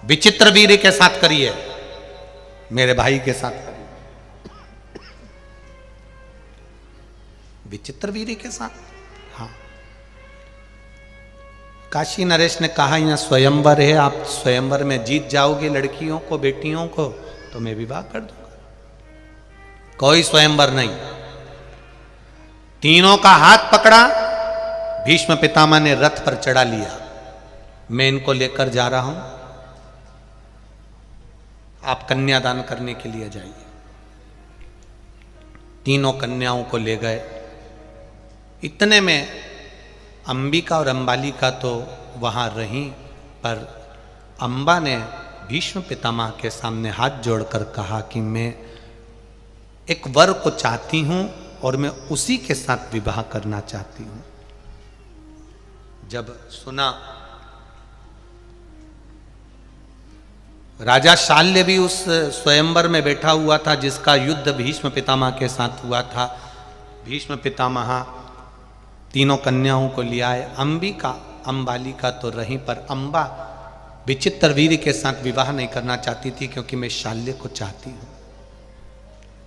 विचित्र वीर के साथ करिए, मेरे भाई के साथ करिए। विचित्र वीर के साथ? हाँ। काशी नरेश ने कहा यहां स्वयंवर है, आप स्वयंवर में जीत जाओगे लड़कियों को, बेटियों को, तो मैं विवाह कर दूंगा। कोई स्वयंवर नहीं। तीनों का हाथ पकड़ा, भीष्म पितामह ने रथ पर चढ़ा लिया, मैं इनको लेकर जा रहा हूं, आप कन्यादान करने के लिए जाइए। तीनों कन्याओं को ले गए। इतने में अंबिका और अंबालिका तो वहां रहीं, पर अंबा ने भीष्म पितामह के सामने हाथ जोड़कर कहा कि मैं एक वर को चाहती हूं और मैं उसी के साथ विवाह करना चाहती हूं। जब सुना, राजा शाल्य भी उस स्वयंवर में बैठा हुआ था जिसका युद्ध भीष्म पितामह के साथ हुआ था। भीष्म पितामह तीनों कन्याओं को ले आए। अंबिका, अंबालिका तो रहीं, पर अंबा विचित्र वीर के साथ विवाह नहीं करना चाहती थी क्योंकि मैं शाल्य को चाहती हूं।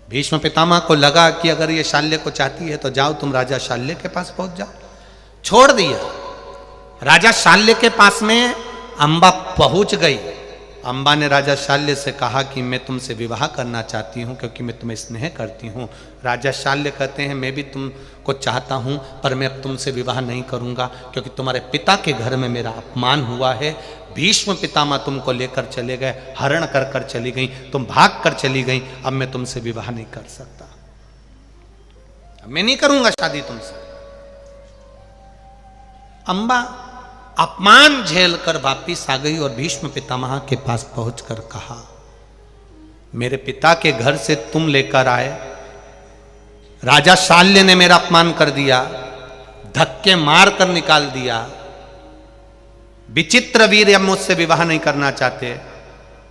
भीष्म पितामह को लगा कि अगर ये शाल्य को चाहती है तो जाओ तुम राजा शाल्य के पास पहुंच जाओ। छोड़ दिया। राजा शाल्य के पास में अंबा पहुंच गई। अंबा ने राजा शाल्य से कहा कि मैं तुमसे विवाह करना चाहती हूं क्योंकि मैं तुम्हें स्नेह करती हूं। राजा शाल्य कहते हैं मैं भी तुमको चाहता हूं, पर मैं अब तुमसे विवाह नहीं करूंगा क्योंकि तुम्हारे पिता के घर में मेरा अपमान हुआ है। भीष्म पितामह तुमको लेकर चले गए, हरण कर कर चली गई, तुम भाग कर चली गई, अब मैं तुमसे विवाह नहीं कर सकता, मैं नहीं करूंगा शादी तुमसे। अंबा अपमान झेलकर वापिस आ गई और भीष्म पितामह के पास पहुंचकर कहा मेरे पिता के घर से तुम लेकर आए, राजा शाल्य ने मेरा अपमान कर दिया, धक्के मार कर निकाल दिया, विचित्र वीर अब मुझसे विवाह नहीं करना चाहते,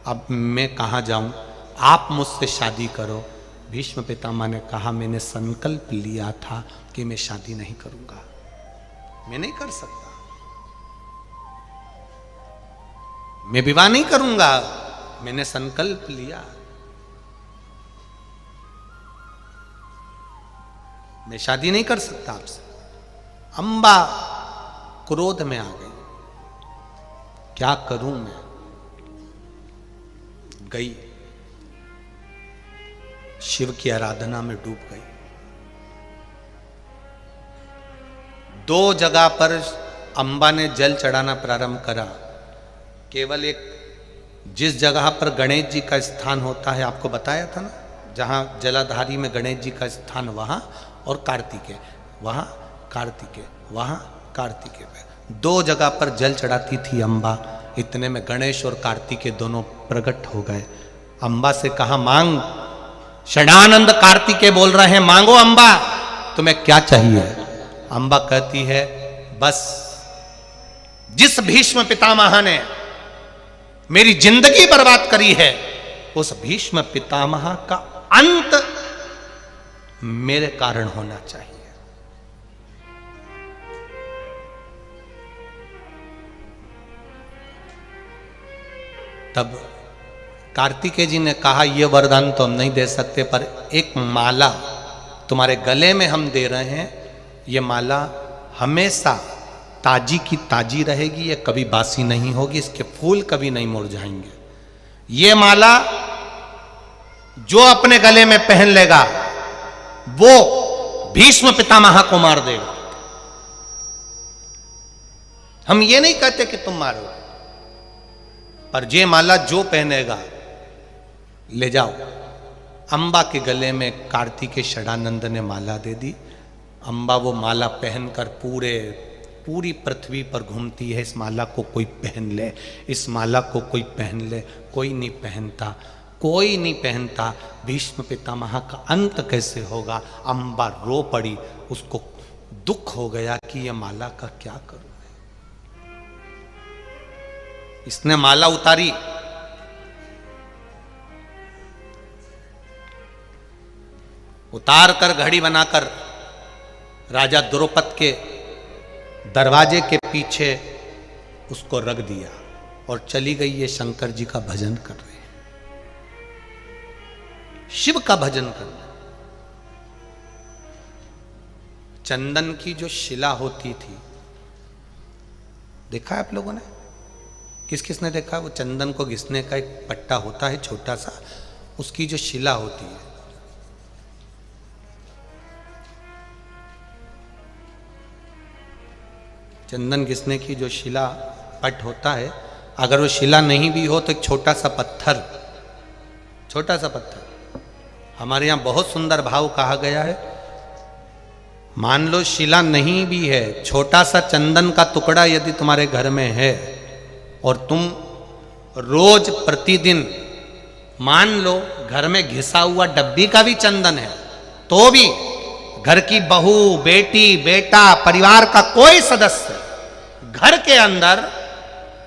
अब मैं कहां जाऊं, आप मुझसे शादी करो। भीष्म पितामह ने कहा, मैंने संकल्प लिया था कि मैं शादी नहीं करूंगा, मैं नहीं कर सकता, मैं विवाह नहीं करूंगा, मैंने संकल्प लिया, मैं शादी नहीं कर सकता आपसे। अंबा क्रोध में आ गई, क्या करूं मैं। गई शिव की आराधना में डूब गई। 2 जगह पर अंबा ने जल चढ़ाना प्रारंभ करा। केवल एक जिस जगह पर गणेश जी का स्थान होता है, आपको बताया था ना, जहां जलाधारी में गणेश जी का स्थान, वहां, और कार्तिकेय, वहां कार्तिकेय, वहां कार्तिकेय पे 2 जगह पर जल चढ़ाती थी अंबा। इतने में गणेश और कार्तिकेय दोनों प्रकट हो गए। अंबा से कहा, मांग। षडानंद कार्तिकेय बोल रहे हैं, मांगो अंबा, तुम्हें क्या चाहिए। अंबा कहती है, बस जिस भीष्म पितामह ने मेरी जिंदगी बर्बाद करी है, उस भीष्म पितामह का अंत मेरे कारण होना चाहिए। तब कार्तिकेय जी ने कहा, यह वरदान तो हम नहीं दे सकते, पर एक माला तुम्हारे गले में हम दे रहे हैं। यह माला हमेशा ताजी की ताजी रहेगी, ये कभी बासी नहीं होगी, इसके फूल कभी नहीं मुरझाएंगे। ये माला जो अपने गले में पहन लेगा वो भीष्म पितामह को मार देगा। हम ये नहीं कहते कि तुम मारो, पर ये माला जो पहनेगा ले जाओ। अंबा के गले में कार्तिकेय षडानंद ने माला दे दी। अंबा वो माला पहनकर पूरी पृथ्वी पर घूमती है। इस माला को कोई पहन ले, इस माला को कोई पहन ले, कोई नहीं पहनता, कोई नहीं पहनता। भीष्म पितामह का अंत कैसे होगा। अंबा रो पड़ी, उसको दुख हो गया कि ये माला का क्या करूं। इसने माला उतारी, उतार कर घड़ी बनाकर राजा द्रौपद के दरवाजे के पीछे उसको रख दिया और चली गई। ये शंकर जी का भजन कर रहे हैं, शिव का भजन कर रहे हैं। चंदन की जो शिला होती थी, देखा है आप लोगों ने? किस किस ने देखा? वो चंदन को घिसने का एक पट्टा होता है छोटा सा, उसकी जो शिला होती है, चंदन घिसने की जो शिला पट होता है, अगर वो शिला नहीं भी हो तो एक छोटा सा पत्थर, छोटा सा पत्थर। हमारे यहाँ बहुत सुंदर भाव कहा गया है, मान लो शिला नहीं भी है, छोटा सा चंदन का टुकड़ा यदि तुम्हारे घर में है और तुम रोज प्रतिदिन, मान लो घर में घिसा हुआ डब्बी का भी चंदन है, तो भी घर की बहू, बेटी, बेटा, परिवार का कोई सदस्य घर के अंदर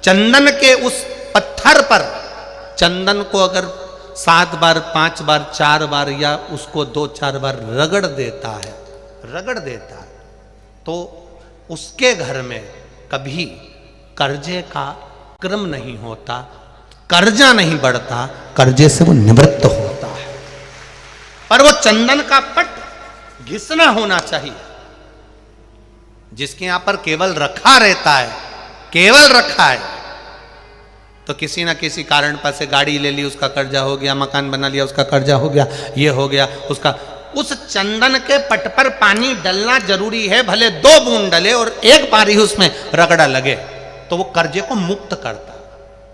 चंदन के उस पत्थर पर चंदन को अगर 7 बार, 5 बार, 4 बार या उसको 2-4 बार रगड़ देता है, तो उसके घर में कभी कर्जे का क्रम नहीं होता, कर्जा नहीं बढ़ता, कर्जे से वो निवृत्त होता है। पर वो चंदन का पट घिसना होना चाहिए। जिसके यहां पर केवल रखा रहता है, केवल रखा है, तो किसी ना किसी कारण पर से गाड़ी ले ली, उसका कर्जा हो गया, मकान बना लिया, उसका कर्जा हो गया, ये हो गया उसका। उस चंदन के पट पर पानी डलना जरूरी है, भले 2 बूंद डले और एक बार ही उसमें रगड़ा लगे, तो वो कर्जे को मुक्त करता,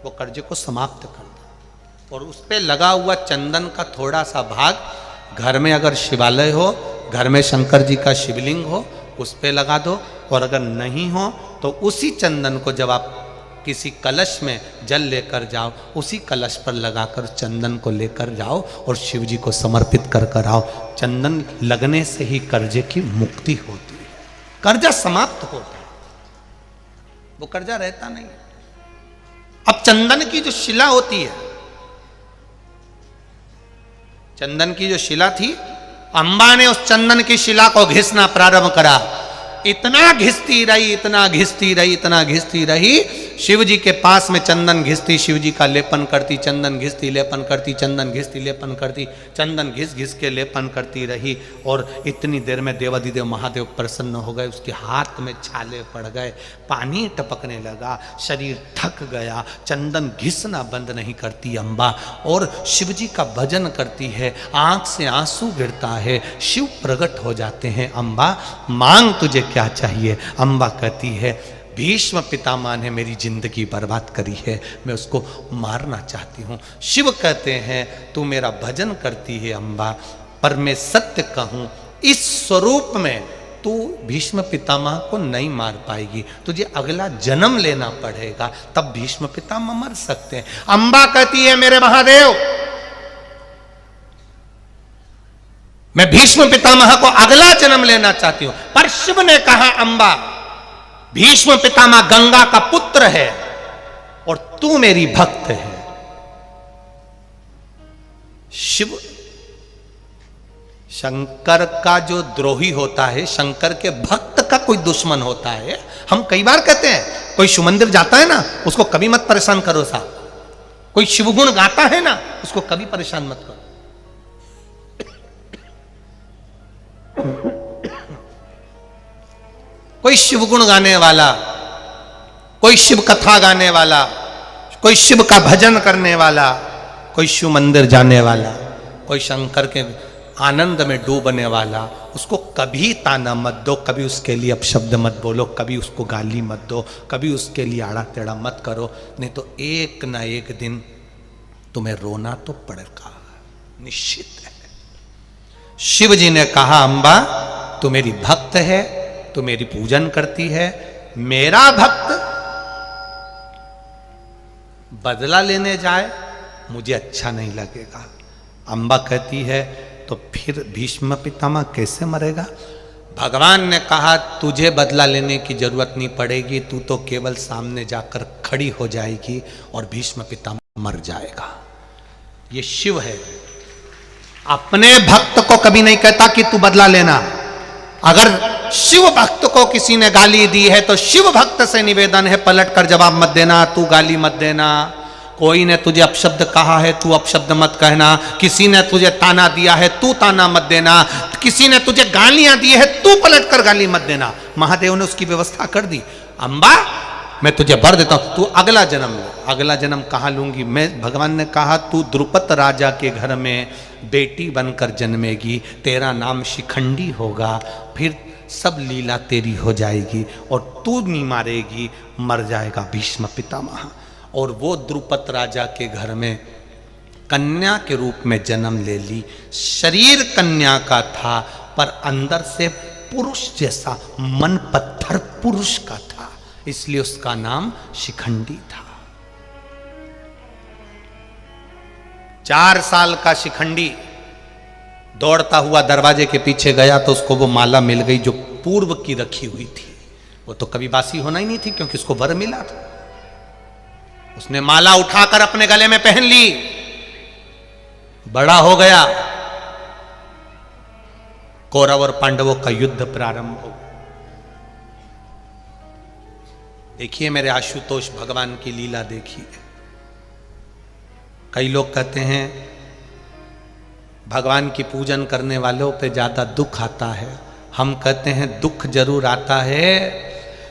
वो कर्जे को समाप्त करता। और उस पर लगा हुआ चंदन का थोड़ा सा भाग घर में अगर शिवालय हो, घर में शंकर जी का शिवलिंग हो, उस पे लगा दो। और अगर नहीं हो तो उसी चंदन को जब आप किसी कलश में जल लेकर जाओ, उसी कलश पर लगाकर चंदन को लेकर जाओ और शिव जी को समर्पित कर कर आओ। चंदन लगने से ही कर्जे की मुक्ति होती है, कर्जा समाप्त होता है, वो कर्जा रहता नहीं। अब चंदन की जो शिला होती है, चंदन की जो शिला थी, अंबा ने उस चंदन की शिला को घिसना प्रारंभ करा। इतना घिसती रही, इतना घिसती रही, इतना घिसती रही, शिव जी के पास में चंदन घिसती, शिव जी का लेपन करती, चंदन घिसती लेपन करती, चंदन घिसती लेपन करती, चंदन घिस घिस के लेपन करती रही। और इतनी देर में देवाधिदेव महादेव प्रसन्न हो गए, उसके हाथ में छाले पड़ गए, पानी टपकने लगा, शरीर थक गया। चंदन घिसना बंद नहीं करती अंबा, और शिव जी का भजन करती है, आंख से आंसू गिरता है, शिव प्रकट हो जाते हैं। अंबा मांग तुझे क्या चाहिए? अंबा कहती है, भीष्म पितामह ने मेरी जिंदगी बर्बाद करी है, मैं उसको मारना चाहती हूँ। शिव कहते हैं, तू मेरा भजन करती है अंबा, पर मैं सत्य कहूँ, इस स्वरूप में तू भीष्म पितामह को नहीं मार पाएगी, तुझे अगला जन्म लेना पड़ेगा, तब भीष्म पितामह मर सकते हैं। अंबा कहती है, मेरे महादेव, मैं भीष्म पितामह को अगला जन्म लेना चाहती हूं। पर शिव ने कहा, अंबा, भीष्म पितामह गंगा का पुत्र है और तू मेरी भक्त है। शिव शंकर का जो द्रोही होता है, शंकर के भक्त का कोई दुश्मन होता है। हम कई बार कहते हैं, कोई शिव मंदिर जाता है ना, उसको कभी मत परेशान करो साहब। कोई शिवगुण गाता है ना, उसको कभी परेशान मत करो। कोई शिव गुण गाने वाला, कोई शिव कथा गाने वाला, कोई शिव का भजन करने वाला, कोई शिव मंदिर जाने वाला, कोई शंकर के आनंद में डूबने वाला, उसको कभी ताना मत दो, कभी उसके लिए अपशब्द मत बोलो, कभी उसको गाली मत दो, कभी उसके लिए आड़ा टेढ़ा मत करो, नहीं तो एक ना एक दिन तुम्हें रोना तो पड़ेगा, निश्चित है। शिव जी ने कहा, अंबा, तू मेरी भक्त है, तू मेरी पूजन करती है, मेरा भक्त बदला लेने जाए मुझे अच्छा नहीं लगेगा। अंबा कहती है, तो फिर भीष्म पितामह कैसे मरेगा? भगवान ने कहा, तुझे बदला लेने की जरूरत नहीं पड़ेगी, तू तो केवल सामने जाकर खड़ी हो जाएगी और भीष्म पितामह मर जाएगा। ये शिव है, अपने भक्त को कभी नहीं कहता कि तू बदला लेना। अगर शिव भक्त को किसी ने गाली दी है तो शिव भक्त से निवेदन है, पलट कर जवाब मत देना, तू गाली मत देना। कोई ने तुझे अपशब्द कहा है, तू अपशब्द मत कहना। किसी ने तुझे ताना दिया है, तू ताना मत देना। किसी ने तुझे गालियां दी है, तू पलट कर गाली मत देना। महादेव ने उसकी व्यवस्था कर दी। अंबा, मैं तुझे वर देता हूं, तू अगला जन्म ले। अगला जन्म कहाँ लूंगी मैं? भगवान ने कहा, तू द्रुपद राजा के घर में बेटी बनकर जन्मेगी, तेरा नाम शिखंडी होगा, फिर सब लीला तेरी हो जाएगी और तू नहीं मारेगी, मर जाएगा भीष्म पितामह। और वो द्रुपद राजा के घर में कन्या के रूप में जन्म ले ली। शरीर कन्या का था, पर अंदर से पुरुष जैसा, मन पत्थर पुरुष का था, इसलिए उसका नाम शिखंडी था। 4 साल का शिखंडी दौड़ता हुआ दरवाजे के पीछे गया तो उसको वो माला मिल गई जो पूर्व की रखी हुई थी। वो तो कभी बासी होना ही नहीं थी, क्योंकि उसको वर मिला था। उसने माला उठाकर अपने गले में पहन ली, बड़ा हो गया। कौरव और पांडवों का युद्ध प्रारंभ हो। देखिए मेरे आशुतोष, भगवान की लीला देखिए। कई लोग कहते हैं भगवान की पूजन करने वालों पे ज्यादा दुख आता है। हम कहते हैं दुख जरूर आता है,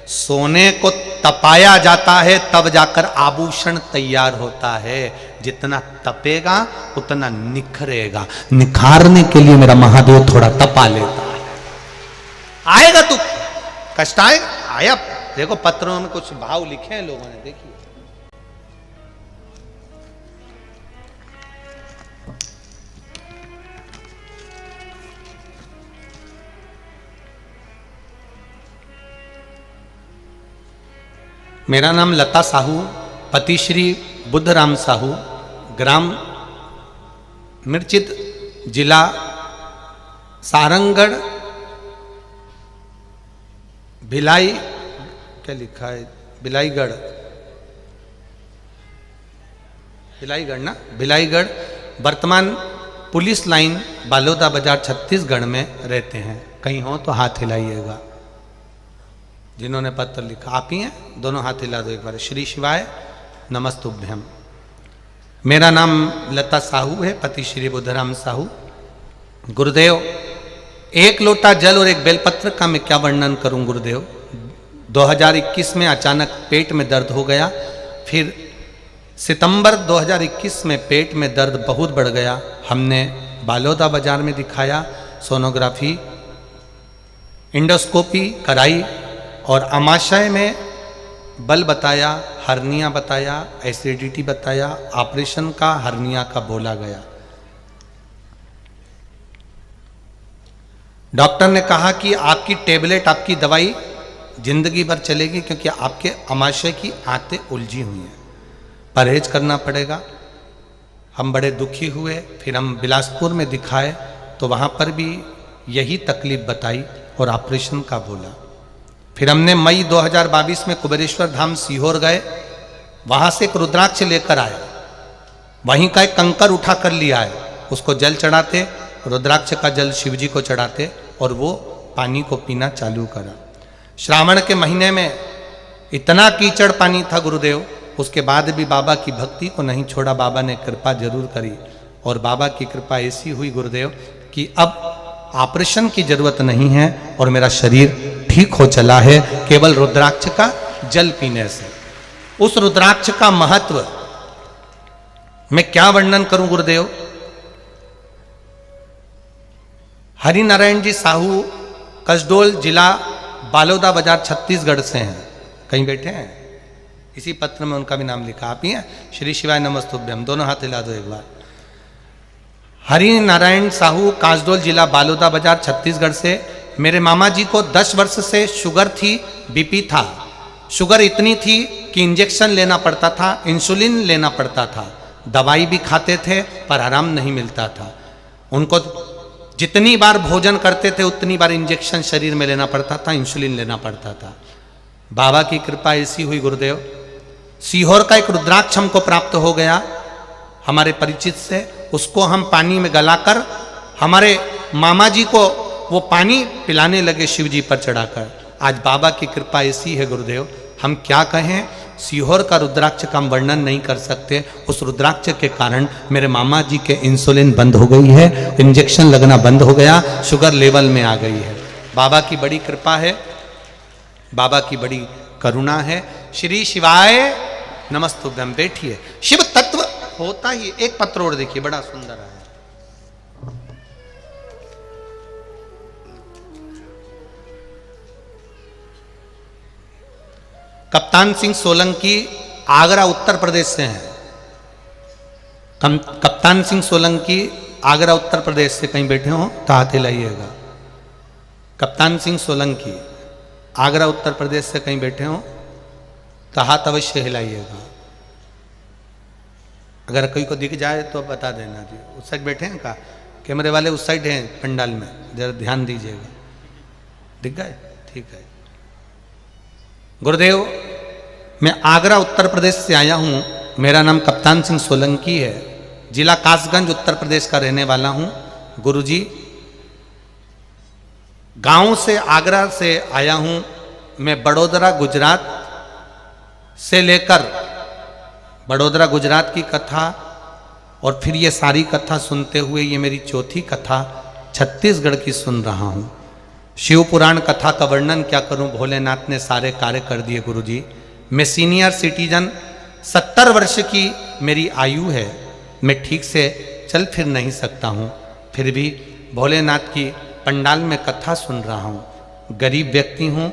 सोने को तपाया जाता है तब जाकर आभूषण तैयार होता है। जितना तपेगा उतना निखरेगा। निखारने के लिए मेरा महादेव थोड़ा तपा लेता है। आएगा दुख, कष्ट आया। देखो पत्रों में कुछ भाव लिखे हैं लोगों ने, देखिए। मेरा नाम लता साहू, पति श्री बुद्धराम साहू, ग्राम मिर्चित, जिला सारंगढ़, भिलाई, क्या लिखा है, भिलाईगढ़, भिलाईगढ़ ना, भिलाईगढ़। वर्तमान पुलिस लाइन बालोदा बाजार छत्तीसगढ़ में रहते हैं। कहीं हो तो हाथ हिलाइएगा। जिन्होंने पत्र लिखा आप ही हैं, दोनों हाथ हिला दो एक बार। श्री शिवाय नमस्तुभ्यम। मेरा नाम लता साहू है, पति श्री बुद्धराम साहू। गुरुदेव, एक लोटा जल और एक बेलपत्र का मैं क्या वर्णन करूं गुरुदेव। 2021 में अचानक पेट में दर्द हो गया, फिर सितंबर 2021 में पेट में दर्द बहुत बढ़ गया। हमने बालोदा बाजार में दिखाया, सोनोग्राफी इंडोस्कोपी कराई और आमाशय में बल बताया, हर्निया बताया, एसिडिटी बताया, ऑपरेशन का हर्निया का बोला गया। डॉक्टर ने कहा कि आपकी टेबलेट, आपकी दवाई जिंदगी भर चलेगी क्योंकि आपके आमाशय की आंतें उलझी हुई हैं, परहेज करना पड़ेगा। हम बड़े दुखी हुए, फिर हम बिलासपुर में दिखाए तो वहाँ पर भी यही तकलीफ बताई और ऑपरेशन का बोला। फिर हमने मई 2022 में कुबेरेश्वर धाम सीहोर गए, वहाँ से एक रुद्राक्ष लेकर आए, वहीं का एक कंकर उठा कर लिया है, उसको जल चढ़ाते, रुद्राक्ष का जल शिव जी को चढ़ाते और वो पानी को पीना चालू करा। श्रावण के महीने में इतना कीचड़ पानी था गुरुदेव, उसके बाद भी बाबा की भक्ति को नहीं छोड़ा। बाबा ने कृपा जरूर करी और बाबा की कृपा ऐसी हुई गुरुदेव कि अब ऑपरेशन की जरूरत नहीं है और मेरा शरीर ठीक हो चला है केवल रुद्राक्ष का जल पीने से। उस रुद्राक्ष का महत्व मैं क्या वर्णन करूं गुरुदेव। हरिनारायण जी साहू कसडोल जिला बालोदा बाजार छत्तीसगढ़ से हैं, कहीं बैठे हैं, इसी पत्र में उनका भी नाम लिखा। आप ही हैं। श्री शिवाय नमस्तुभ्यम, दोनों हाथ हिला दो एक बार। हरि नारायण साहू कासडोल जिला बालोदा बाजार छत्तीसगढ़ से। मेरे मामा जी को 10 वर्ष से शुगर थी, बीपी था। शुगर इतनी थी कि इंजेक्शन लेना पड़ता था, इंसुलिन लेना पड़ता था, दवाई भी खाते थे पर आराम नहीं मिलता था। उनको जितनी बार भोजन करते थे उतनी बार इंजेक्शन शरीर में लेना पड़ता था, इंसुलिन लेना पड़ता था। बाबा की कृपा ऐसी हुई गुरुदेव, सीहोर का एक रुद्राक्ष हमको प्राप्त हो गया हमारे परिचित से। उसको हम पानी में गलाकर हमारे मामा जी को वो पानी पिलाने लगे शिव जी पर चढ़ाकर। आज बाबा की कृपा ऐसी है गुरुदेव, हम क्या कहें। सीहोर का रुद्राक्ष का हम वर्णन नहीं कर सकते। उस रुद्राक्ष के कारण मेरे मामा जी के इंसुलिन बंद हो गई है, इंजेक्शन लगना बंद हो गया, शुगर लेवल में आ गई है। बाबा की बड़ी कृपा है, बाबा की बड़ी करुणा है। श्री शिवाय नमस्तुभ्यम। बैठिए। शिव तत्व होता ही। एक पत्र और देखिए, बड़ा सुंदर है। कप्तान सिंह सोलंकी आगरा उत्तर प्रदेश से हैं। कप्तान सिंह सोलंकी आगरा उत्तर प्रदेश से कहीं बैठे हो तो हाथ हिलाइएगा। कप्तान सिंह सोलंकी आगरा उत्तर प्रदेश से कहीं बैठे हो तो हाथ अवश्य हिलाइएगा। अगर कोई को दिख जाए तो बता देना जी। उस साइड बैठे हैं का? कैमरे वाले उस साइड हैं पंडाल में, जरा ध्यान दीजिएगा। दिख गए? ठीक है। गुरुदेव, मैं आगरा उत्तर प्रदेश से आया हूँ। मेरा नाम कप्तान सिंह सोलंकी है, जिला कासगंज उत्तर प्रदेश का रहने वाला हूँ। गुरुजी, गांव से आगरा से आया हूँ मैं। बड़ोदरा गुजरात से लेकर बड़ोदरा गुजरात की कथा और फिर ये सारी कथा सुनते हुए ये मेरी चौथी कथा छत्तीसगढ़ की सुन रहा हूँ। शिव पुराण कथा का वर्णन क्या करूं, भोलेनाथ ने सारे कार्य कर दिए गुरुजी। मैं सीनियर सिटीजन, 70 वर्ष की मेरी आयु है। मैं ठीक से चल फिर नहीं सकता हूं, फिर भी भोलेनाथ की पंडाल में कथा सुन रहा हूं। गरीब व्यक्ति हूं,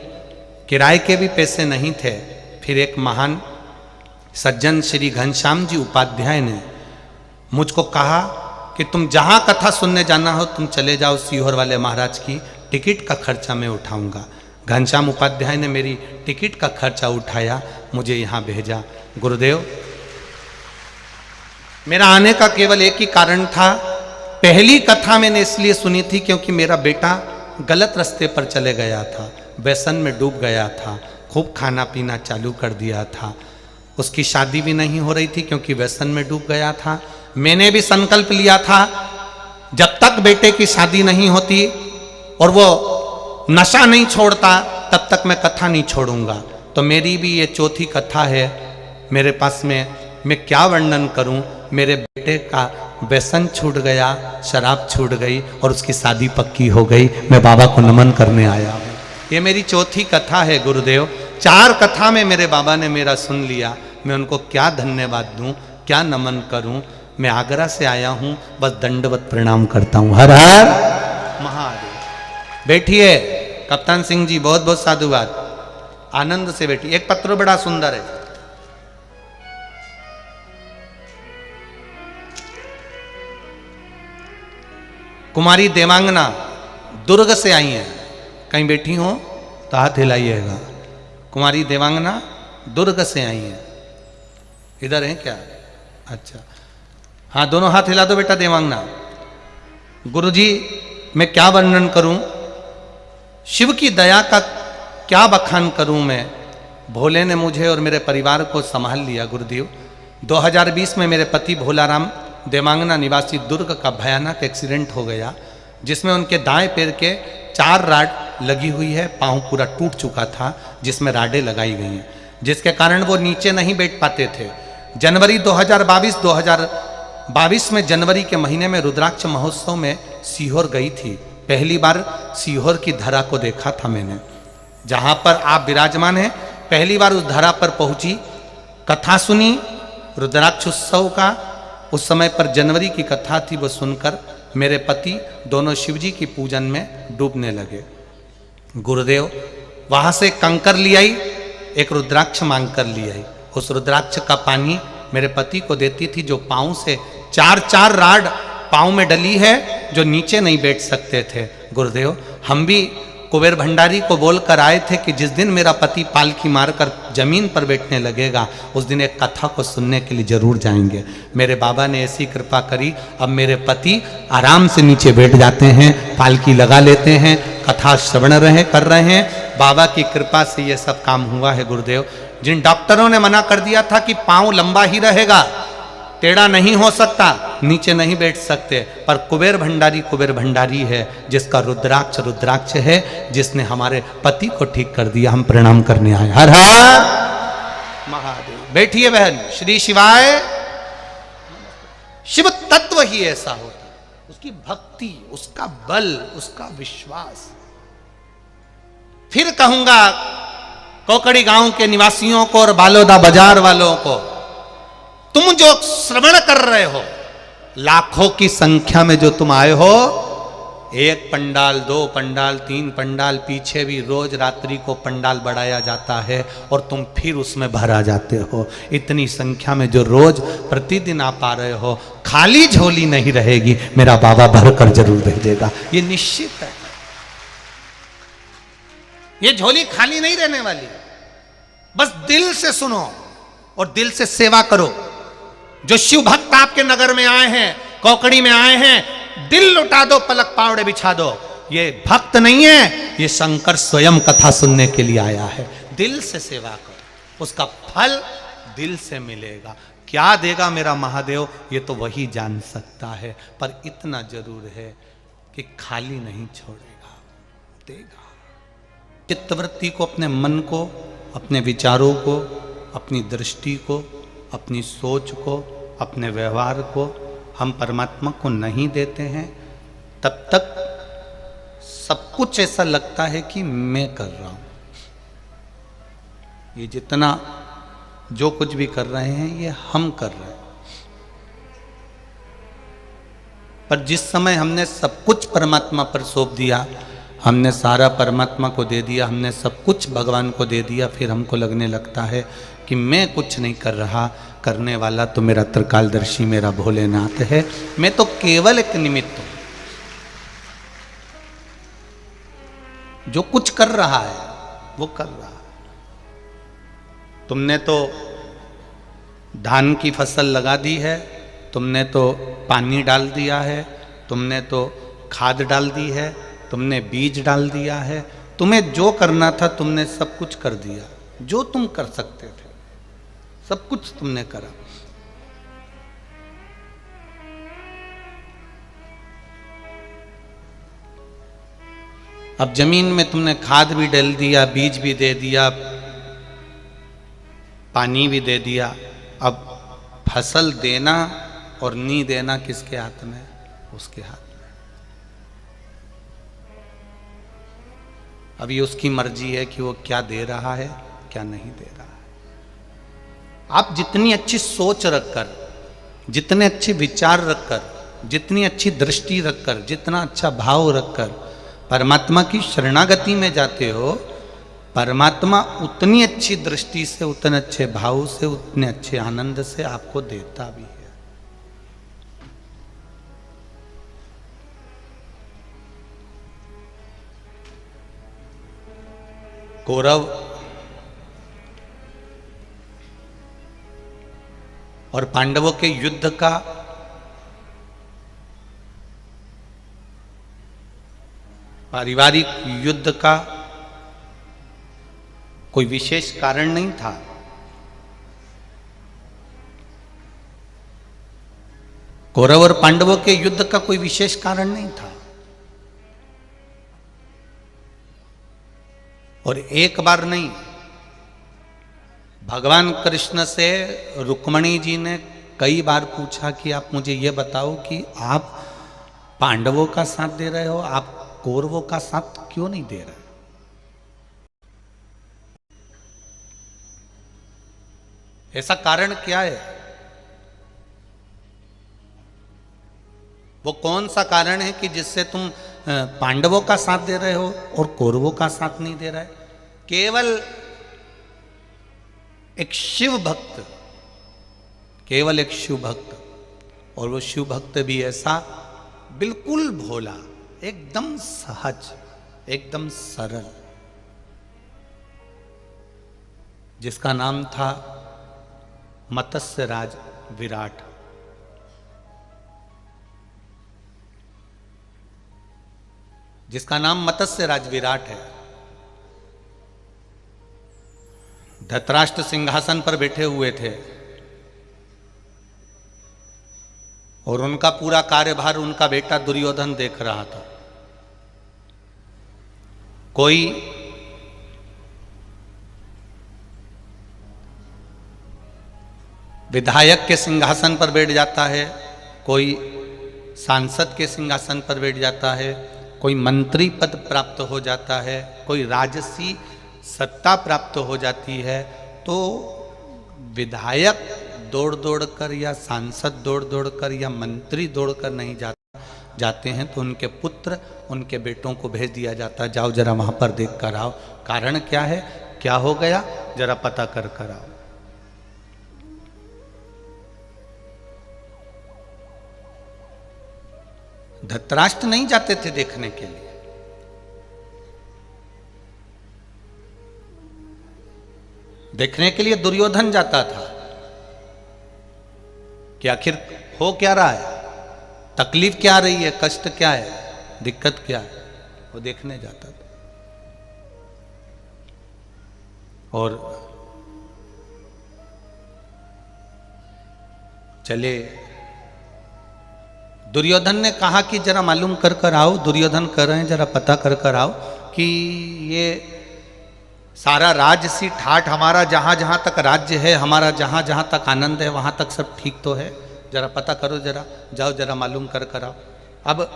किराए के भी पैसे नहीं थे। फिर एक महान सज्जन श्री घनश्याम जी उपाध्याय ने मुझको कहा कि तुम जहां कथा सुनने जाना हो तुम चले जाओ, सीहोर वाले महाराज की टिकट का खर्चा मैं उठाऊंगा। घनश्याम उपाध्याय ने मेरी टिकट का खर्चा उठाया, मुझे यहाँ भेजा। गुरुदेव, मेरा आने का केवल एक ही कारण था। पहली कथा मैंने इसलिए सुनी थी क्योंकि मेरा बेटा गलत रास्ते पर चले गया था, व्यसन में डूब गया था, खूब खाना पीना चालू कर दिया था। उसकी शादी भी नहीं हो रही थी क्योंकि व्यसन में डूब गया था। मैंने भी संकल्प लिया था तक बेटे की शादी नहीं होती और वो नशा नहीं छोड़ता तब तक मैं कथा नहीं छोड़ूंगा। तो मेरी भी ये चौथी कथा है मेरे पास में। मैं क्या वर्णन करूं, मेरे बेटे का व्यसन छूट गया, शराब छूट गई और उसकी शादी पक्की हो गई। मैं बाबा को नमन करने आया हूं। ये मेरी चौथी कथा है गुरुदेव। 4 कथा में मेरे बाबा ने मेरा सुन लिया। मैं उनको क्या धन्यवाद दूं, क्या नमन करूं। मैं आगरा से आया हूं, बस दंडवत प्रणाम करता हूं। हर हर महादेव। बैठिए कप्तान सिंह जी, बहुत बहुत साधुवाद। आनंद से बैठिए। एक पत्र बड़ा सुंदर है। कुमारी देवांगना दुर्ग से आई हैं। कहीं बैठी हो तो हाथ हिलाइएगा। कुमारी देवांगना दुर्ग से आई हैं। इधर हैं क्या? अच्छा, हाँ दोनों हाथ हिला दो बेटा। देवांगना, गुरुजी मैं क्या वर्णन करूं, शिव की दया का क्या बखान करूं मैं। भोले ने मुझे और मेरे परिवार को संभाल लिया गुरुदेव। 2020 में मेरे पति भोलाराम देवांगना निवासी दुर्ग का भयानक एक्सीडेंट हो गया, जिसमें उनके दाएं पैर के 4 राड लगी हुई है। पांव पूरा टूट चुका था, जिसमें राडें लगाई गई हैं, जिसके कारण वो नीचे नहीं बैठ पाते थे। जनवरी 2022 में जनवरी के महीने में रुद्राक्ष महोत्सव में सीहोर गई थी। पहली बार सीहोर की धरा को देखा था मैंने, जहां पर आप विराजमान हैं। पहली बार उस धरा पर पहुंची, कथा सुनी रुद्राक्ष उत्सव का। उस समय पर जनवरी की कथा थी, वो सुनकर मेरे पति दोनों शिवजी की पूजन में डूबने लगे। गुरुदेव वहां से कंकर ले आई, एक रुद्राक्ष मांग कर ले आई। उस रुद्राक्ष का पानी मेरे पति को देती थी, जो पांव से 4 राड पांव में डली है, जो नीचे नहीं बैठ सकते थे। गुरुदेव हम भी कुबेर भंडारी को बोलकर आए थे कि जिस दिन मेरा पति पालकी मारकर जमीन पर बैठने लगेगा, उस दिन एक कथा को सुनने के लिए जरूर जाएंगे। मेरे बाबा ने ऐसी कृपा करी, अब मेरे पति आराम से नीचे बैठ जाते हैं, पालकी लगा लेते हैं, कथा श्रवण कर रहे हैं। बाबा की कृपा से ये सब काम हुआ है गुरुदेव। जिन डॉक्टरों ने मना कर दिया था कि पांव लंबा ही रहेगा, टेढ़ा नहीं हो सकता, नीचे नहीं बैठ सकते, पर कुबेर भंडारी है, जिसका रुद्राक्ष है, जिसने हमारे पति को ठीक कर दिया। हम प्रणाम करने आए। हर हर महादेव। बैठिए बहन। श्री शिवाय। शिव तत्व ही ऐसा होता है, उसकी भक्ति, उसका बल, उसका विश्वास। फिर कहूंगा कोकड़ी गांव के निवासियों को और बालोदा बाजार वालों को, तुम जो श्रवण कर रहे हो, लाखों की संख्या में जो तुम आए हो, 1 पंडाल 2 पंडाल 3 पंडाल, पीछे भी रोज रात्रि को पंडाल बढ़ाया जाता है और तुम फिर उसमें भरा जाते हो। इतनी संख्या में जो रोज प्रतिदिन आप आ रहे हो, खाली झोली नहीं रहेगी, मेरा बाबा भरकर जरूर भेजेगा, ये निश्चित है। ये झोली खाली नहीं रहने वाली। बस दिल से सुनो और दिल से सेवा करो। जो शिव भक्त आपके नगर में आए हैं, कोकड़ी में आए हैं, दिल लुटा दो, पलक पावड़े बिछा दो। ये भक्त नहीं है, ये शंकर स्वयं कथा सुनने के लिए आया है। दिल से सेवा करो, उसका फल दिल से मिलेगा। क्या देगा मेरा महादेव, ये तो वही जान सकता है, पर इतना जरूर है कि खाली नहीं छोड़ेगा, देगा। चित्तवृत्ति को, अपने मन को, अपने विचारों को, अपनी दृष्टि को, अपनी सोच को, अपने व्यवहार को हम परमात्मा को नहीं देते हैं, तब तक सब कुछ ऐसा लगता है कि मैं कर रहा हूं। ये जितना जो कुछ भी कर रहे हैं, ये हम कर रहे हैं। पर जिस समय हमने सब कुछ परमात्मा पर सौंप दिया, हमने सारा परमात्मा को दे दिया, हमने सब कुछ भगवान को दे दिया, फिर हमको लगने लगता है कि मैं कुछ नहीं कर रहा, करने वाला तो मेरा त्रिकालदर्शी, मेरा भोलेनाथ है, मैं तो केवल एक निमित्त हूं। जो कुछ कर रहा है वो कर रहा है। तुमने तो धान की फसल लगा दी है, तुमने तो पानी डाल दिया है, तुमने तो खाद डाल दी है, तुमने बीज डाल दिया है, तुम्हें जो करना था तुमने सब कुछ कर दिया, जो तुम कर सकते थे सब कुछ तुमने करा। अब जमीन में तुमने खाद भी डाल दिया, बीज भी दे दिया, पानी भी दे दिया, अब फसल देना और नहीं देना किसके हाथ में? उसके हाथ में। अब ये उसकी मर्जी है कि वो क्या दे रहा है, क्या नहीं दे रहा है। आप जितनी अच्छी सोच रखकर, जितने अच्छे विचार रखकर, जितनी अच्छी दृष्टि रखकर, जितना अच्छा भाव रखकर परमात्मा की शरणागति में जाते हो, परमात्मा उतनी अच्छी दृष्टि से, उतने अच्छे भाव से, उतने अच्छे आनंद से आपको देता भी है। कौरव और पांडवों के युद्ध का पारिवारिक युद्ध का कोई विशेष कारण नहीं था। कौरव और पांडवों के युद्ध का कोई विशेष कारण नहीं था। और एक बार नहीं, भगवान कृष्ण से रुक्मणी जी ने कई बार पूछा कि आप मुझे ये बताओ कि आप पांडवों का साथ दे रहे हो, आप कौरवों का साथ क्यों नहीं दे रहे? ऐसा कारण क्या है? वो कौन सा कारण है कि जिससे तुम पांडवों का साथ दे रहे हो और कौरवों का साथ नहीं दे रहे? केवल एक शिव भक्त, केवल एक शिव भक्त, और वो शिव भक्त भी ऐसा बिल्कुल भोला, एकदम सहज, एकदम सरल, जिसका नाम था मत्स्य राज विराट। जिसका नाम मत्स्य राज विराट है। धृतराष्ट्र सिंहासन पर बैठे हुए थे और उनका पूरा कार्यभार उनका बेटा दुर्योधन देख रहा था। कोई विधायक के सिंहासन पर बैठ जाता है, कोई सांसद के सिंहासन पर बैठ जाता है, कोई मंत्री पद प्राप्त हो जाता है, कोई राजसी सत्ता प्राप्त हो जाती है। तो विधायक दौड़ दौड़ कर या सांसद दौड़ दौड़ कर या मंत्री दौड़ कर नहीं जाते हैं, तो उनके पुत्र, उनके बेटों को भेज दिया जाता, जाओ जरा वहां पर देख कर आओ, कारण क्या है, क्या हो गया, जरा पता कर कर आओ। धृतराष्ट्र नहीं जाते थे देखने के लिए। देखने के लिए दुर्योधन जाता था कि आखिर हो क्या रहा है, तकलीफ क्या आ रही है, कष्ट क्या है, दिक्कत क्या है, वो देखने जाता था। और चले, दुर्योधन ने कहा कि जरा मालूम कर कर आओ, दुर्योधन कर रहे हैं, जरा पता कर कर आओ कि ये सारा राजसी ठाठ हमारा, जहां जहां तक राज्य है हमारा, जहां जहां तक आनंद है वहां तक सब ठीक तो है, जरा पता करो, जरा जाओ, जरा मालूम कर कर आओ। अब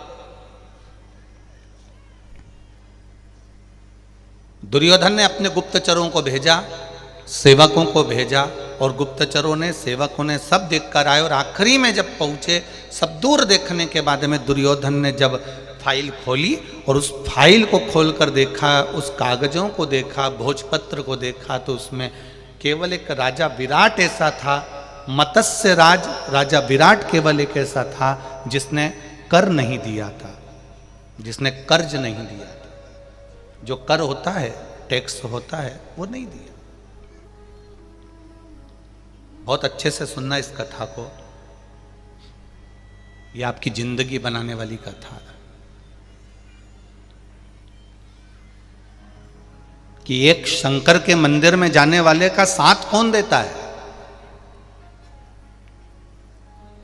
दुर्योधन ने अपने गुप्तचरों को भेजा, सेवकों को भेजा, और गुप्तचरों ने, सेवकों ने सब देख कर आए। और आखिरी में जब पहुंचे, सब दूर देखने के बाद में दुर्योधन ने जब फाइल खोली और उस फाइल को खोलकर देखा, उस कागजों को देखा, भोजपत्र को देखा, तो उसमें केवल एक राजा विराट ऐसा था, मत्स्य राज राजा विराट केवल एक ऐसा था जिसने कर नहीं दिया था, जिसने कर्ज नहीं दिया था। जो कर होता है, टैक्स होता है, वो नहीं दिया। बहुत अच्छे से सुनना इस कथा को, यह आपकी जिंदगी बनाने वाली कथा है। कि एक शंकर के मंदिर में जाने वाले का साथ कौन देता है?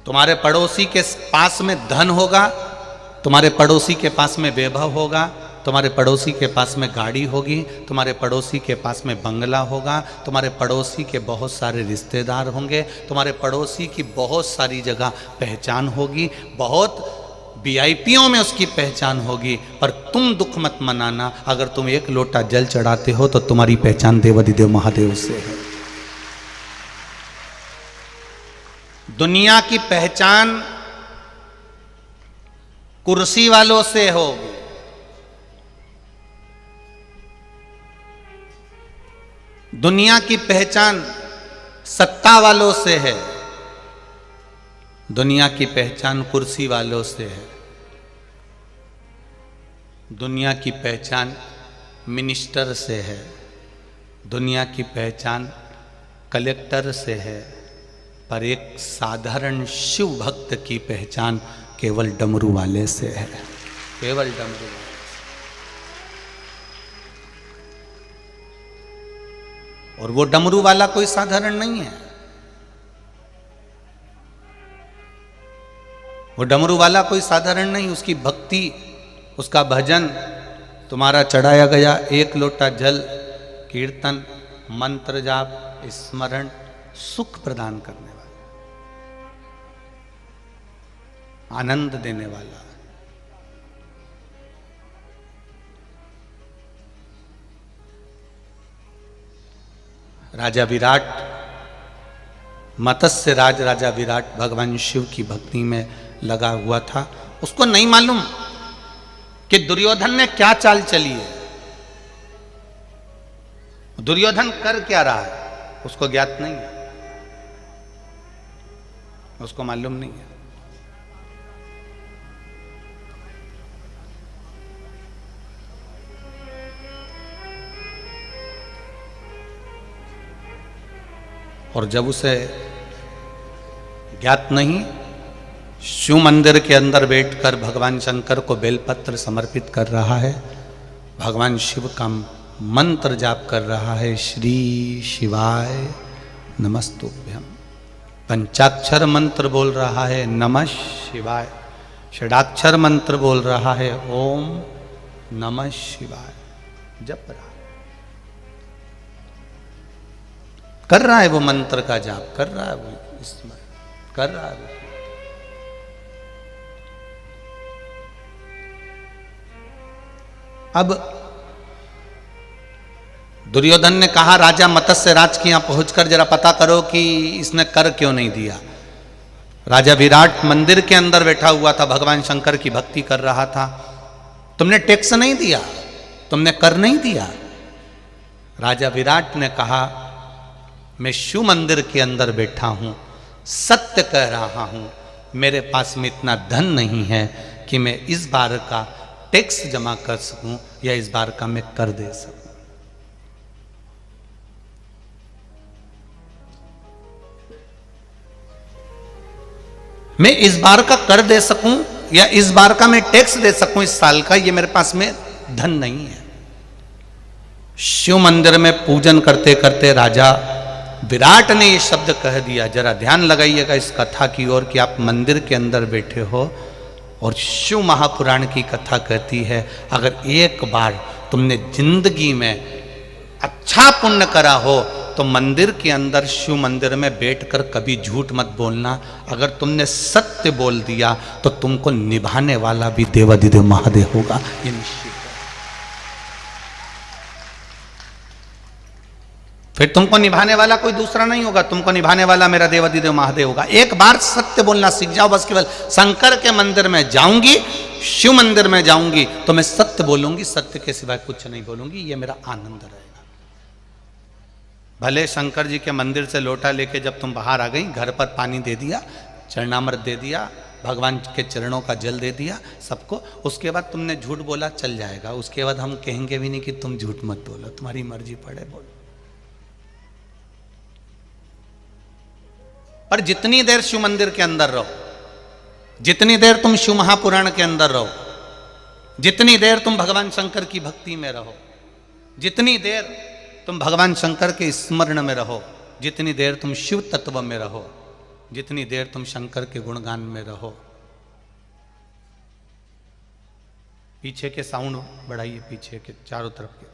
तुम्हारे पड़ोसी के पास में धन होगा, तुम्हारे पड़ोसी के पास में वैभव होगा, तुम्हारे पड़ोसी के पास में गाड़ी होगी, तुम्हारे पड़ोसी के पास में बंगला होगा, तुम्हारे पड़ोसी के बहुत सारे रिश्तेदार होंगे, तुम्हारे पड़ोसी की बहुत सारी जगह पहचान होगी, बहुत वीआईपीओं में उसकी पहचान होगी। पर तुम दुख मत मनाना, अगर तुम एक लोटा जल चढ़ाते हो तो तुम्हारी पहचान देवाधिदेव महादेव से है। दुनिया की पहचान कुर्सी वालों से होगी, दुनिया की पहचान सत्ता वालों से है, दुनिया की पहचान कुर्सी वालों से है, दुनिया की पहचान मिनिस्टर से है, दुनिया की पहचान कलेक्टर से है, पर एक साधारण शिव भक्त की पहचान केवल डमरू वाले से है, केवल डमरू वाले। और वो डमरू वाला कोई साधारण नहीं है, वो डमरू वाला कोई साधारण नहीं। उसकी भक्ति, उसका भजन, तुम्हारा चढ़ाया गया एक लोटा जल, कीर्तन, मंत्र जाप, स्मरण सुख प्रदान करने वाला, आनंद देने वाला। राजा विराट, मत्स्य राज राजा विराट भगवान शिव की भक्ति में लगा हुआ था। उसको नहीं मालूम कि दुर्योधन ने क्या चाल चली है, दुर्योधन कर क्या रहा है, उसको ज्ञात नहीं है, उसको मालूम नहीं है। और जब उसे ज्ञात नहीं, शिव मंदिर के अंदर बैठकर भगवान शंकर को बेलपत्र समर्पित कर रहा है, भगवान शिव का मंत्र जाप कर रहा है, श्री शिवाय नमस्तुभ्यम। पंचाक्षर मंत्र बोल रहा है, नमः शिवाय। षडाक्षर मंत्र बोल रहा है, ओम नमः शिवाय। जप रहा है, कर रहा है वो मंत्र का जाप, कर रहा है वो स्मरण कर रहा है वो। अब दुर्योधन ने कहा, राजा मत्स्य राज के यहां पहुंचकर जरा पता करो कि इसने कर क्यों नहीं दिया। राजा विराट मंदिर के अंदर बैठा हुआ था, भगवान शंकर की भक्ति कर रहा था। तुमने टैक्स नहीं दिया, तुमने कर नहीं दिया। राजा विराट ने कहा, मैं शिव मंदिर के अंदर बैठा हूं, सत्य कह रहा हूं, मेरे पास में इतना धन नहीं है कि मैं इस बार का टैक्स जमा कर सकूं या इस बार का मैं कर दे सकूं। मैं इस बार का कर दे सकूं या इस बार का मैं टैक्स दे सकूं, इस साल का, ये मेरे पास में धन नहीं है। शिव मंदिर में पूजन करते करते राजा विराट ने ये शब्द कह दिया। जरा ध्यान लगाइएगा इस कथा की ओर कि आप मंदिर के अंदर बैठे हो और शिव महापुराण की कथा कहती है, अगर एक बार तुमने जिंदगी में अच्छा पुण्य करा हो तो मंदिर के अंदर, शिव मंदिर में बैठकर कभी झूठ मत बोलना। अगर तुमने सत्य बोल दिया तो तुमको निभाने वाला भी देवाधिदेव महादेव होगा, ये निश्चित है। फिर तुमको निभाने वाला कोई दूसरा नहीं होगा, तुमको निभाने वाला मेरा देवाधिदेव महादेव होगा। एक बार सत्य बोलना सीख जाओ बस। केवल शंकर के मंदिर में जाऊंगी, शिव मंदिर में जाऊंगी तो मैं सत्य बोलूंगी, सत्य के सिवाय कुछ नहीं बोलूंगी, ये मेरा आनंद रहेगा। भले शंकर जी के मंदिर से लोटा लेके जब तुम बाहर आ गई, घर पर पानी दे दिया, चरणामृत दे दिया, भगवान के चरणों का जल दे दिया सबको, उसके बाद तुमने झूठ बोला चल जाएगा। उसके बाद हम कहेंगे भी नहीं कि तुम झूठ मत बोलो, तुम्हारी मर्जी पड़े बोलो। पर जितनी देर शिव मंदिर के अंदर रहो, जितनी देर तुम शिव महापुराण के अंदर रहो, जितनी देर तुम भगवान शंकर की भक्ति में रहो, जितनी देर तुम भगवान शंकर के स्मरण में रहो, जितनी देर तुम शिव तत्व में रहो, जितनी देर तुम शंकर के गुणगान में रहो, पीछे के साउंड बढ़ाइए, पीछे के चारों तरफ के।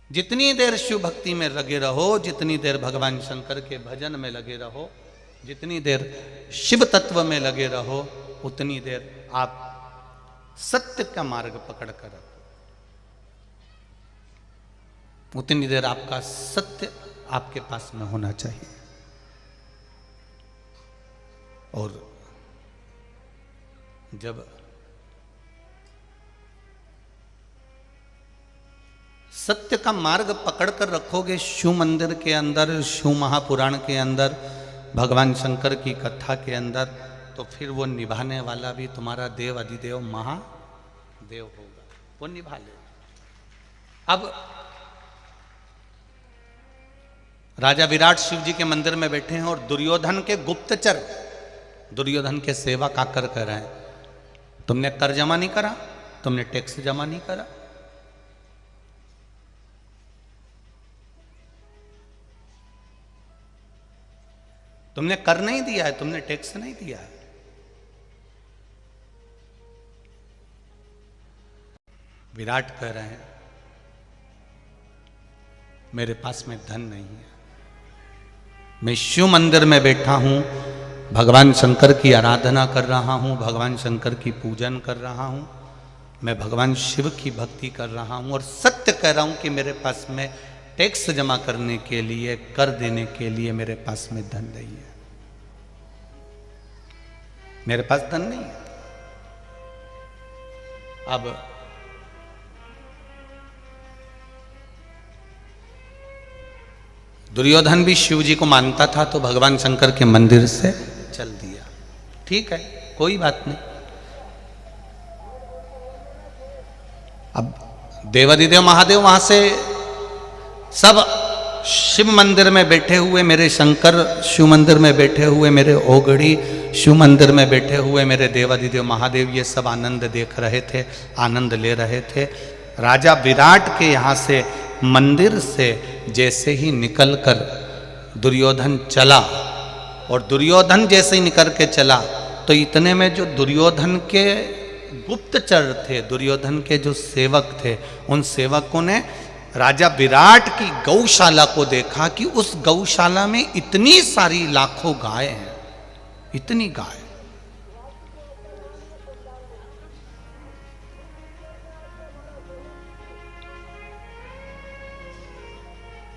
जितनी देर शिव भक्ति में लगे रहो, जितनी देर भगवान शंकर के भजन में लगे रहो, जितनी देर शिव तत्व में लगे रहो, उतनी देर आप सत्य का मार्ग पकड़ कर रखो, उतनी देर आपका सत्य आपके पास में होना चाहिए। और जब सत्य का मार्ग पकड़ कर रखोगे शिव मंदिर के अंदर, शिव महापुराण के अंदर, भगवान शंकर की कथा के अंदर, तो फिर वो निभाने वाला भी तुम्हारा देव अधिदेव महादेव होगा, वो निभा लेगा। अब राजा विराट शिव जी के मंदिर में बैठे हैं और दुर्योधन के गुप्तचर दुर्योधन के सेवक आकर कह रहे हैं, तुमने कर जमा नहीं करा, तुमने टैक्स जमा नहीं करा, तुमने कर नहीं दिया है, तुमने टैक्स नहीं दिया है। विराट कह रहे हैं मेरे पास में धन नहीं है, मैं शिव मंदिर में बैठा हूं, भगवान शंकर की आराधना कर रहा हूं, भगवान शंकर की पूजन कर रहा हूं, मैं भगवान शिव की भक्ति कर रहा हूं और सत्य कह रहा हूं कि मेरे पास में टैक्स जमा करने के लिए, कर देने के लिए मेरे पास में धन नहीं है, मेरे पास धन नहीं है। अब दुर्योधन भी शिव जी को मानता था, तो भगवान शंकर के मंदिर से चल दिया, ठीक है, कोई बात नहीं। अब देवाधिदेव महादेव वहां से सब शिव मंदिर में बैठे हुए मेरे शंकर, शिव मंदिर में बैठे हुए मेरे ओगड़ी, शिव मंदिर में बैठे हुए मेरे देवाधिदेव महादेव, ये सब आनंद देख रहे थे, आनंद ले रहे थे। राजा विराट के यहाँ से मंदिर से जैसे ही निकलकर दुर्योधन चला, और दुर्योधन जैसे ही निकल के चला, तो इतने में जो दुर्योधन के गुप्तचर थे, दुर्योधन के जो सेवक थे, उन सेवकों ने राजा विराट की गौशाला को देखा कि उस गौशाला में इतनी सारी लाखों गाय हैं, इतनी गाय।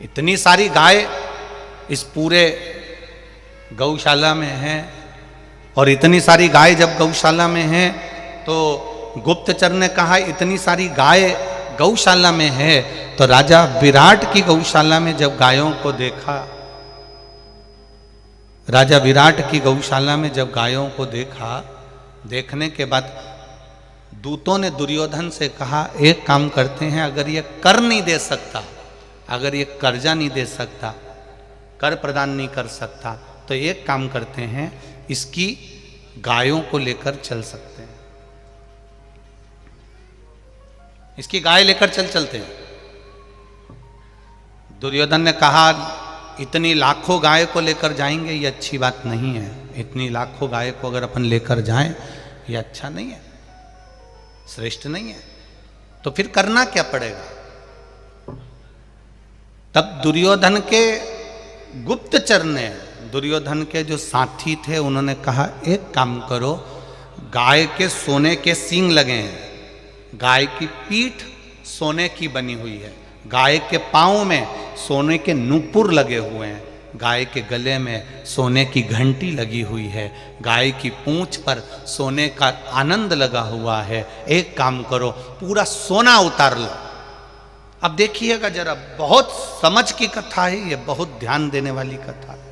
इतनी सारी गाय इस पूरे गौशाला में है, और इतनी सारी गाय जब गौशाला में है तो गुप्तचर ने कहा इतनी सारी गाय गौशाला में है, तो राजा विराट की गौशाला में जब गायों को देखा, राजा विराट की गौशाला में जब गायों को देखा, देखने के बाद दूतों ने दुर्योधन से कहा एक काम करते हैं, अगर ये कर नहीं दे सकता, अगर ये कर्जा नहीं दे सकता, कर प्रदान नहीं कर सकता, तो एक काम करते हैं, इसकी गायों को लेकर चल सकते हैं, इसकी गाय लेकर चलते हैं। दुर्योधन ने कहा इतनी लाखों गाय को लेकर जाएंगे, ये अच्छी बात नहीं है, इतनी लाखों गाय को अगर अपन लेकर जाएं ये अच्छा नहीं है, श्रेष्ठ नहीं है, तो फिर करना क्या पड़ेगा। तब दुर्योधन के गुप्तचर ने, दुर्योधन के जो साथी थे, उन्होंने कहा एक काम करो, गाय के सोने के सींग लगे हैं, गाय की पीठ सोने की बनी हुई है, गाय के पाँव में सोने के नूपुर लगे हुए हैं, गाय के गले में सोने की घंटी लगी हुई है, गाय की पूंछ पर सोने का आनंद लगा हुआ है, एक काम करो पूरा सोना उतार लो। अब देखिएगा जरा, बहुत समझ की कथा है ये, बहुत ध्यान देने वाली कथा है।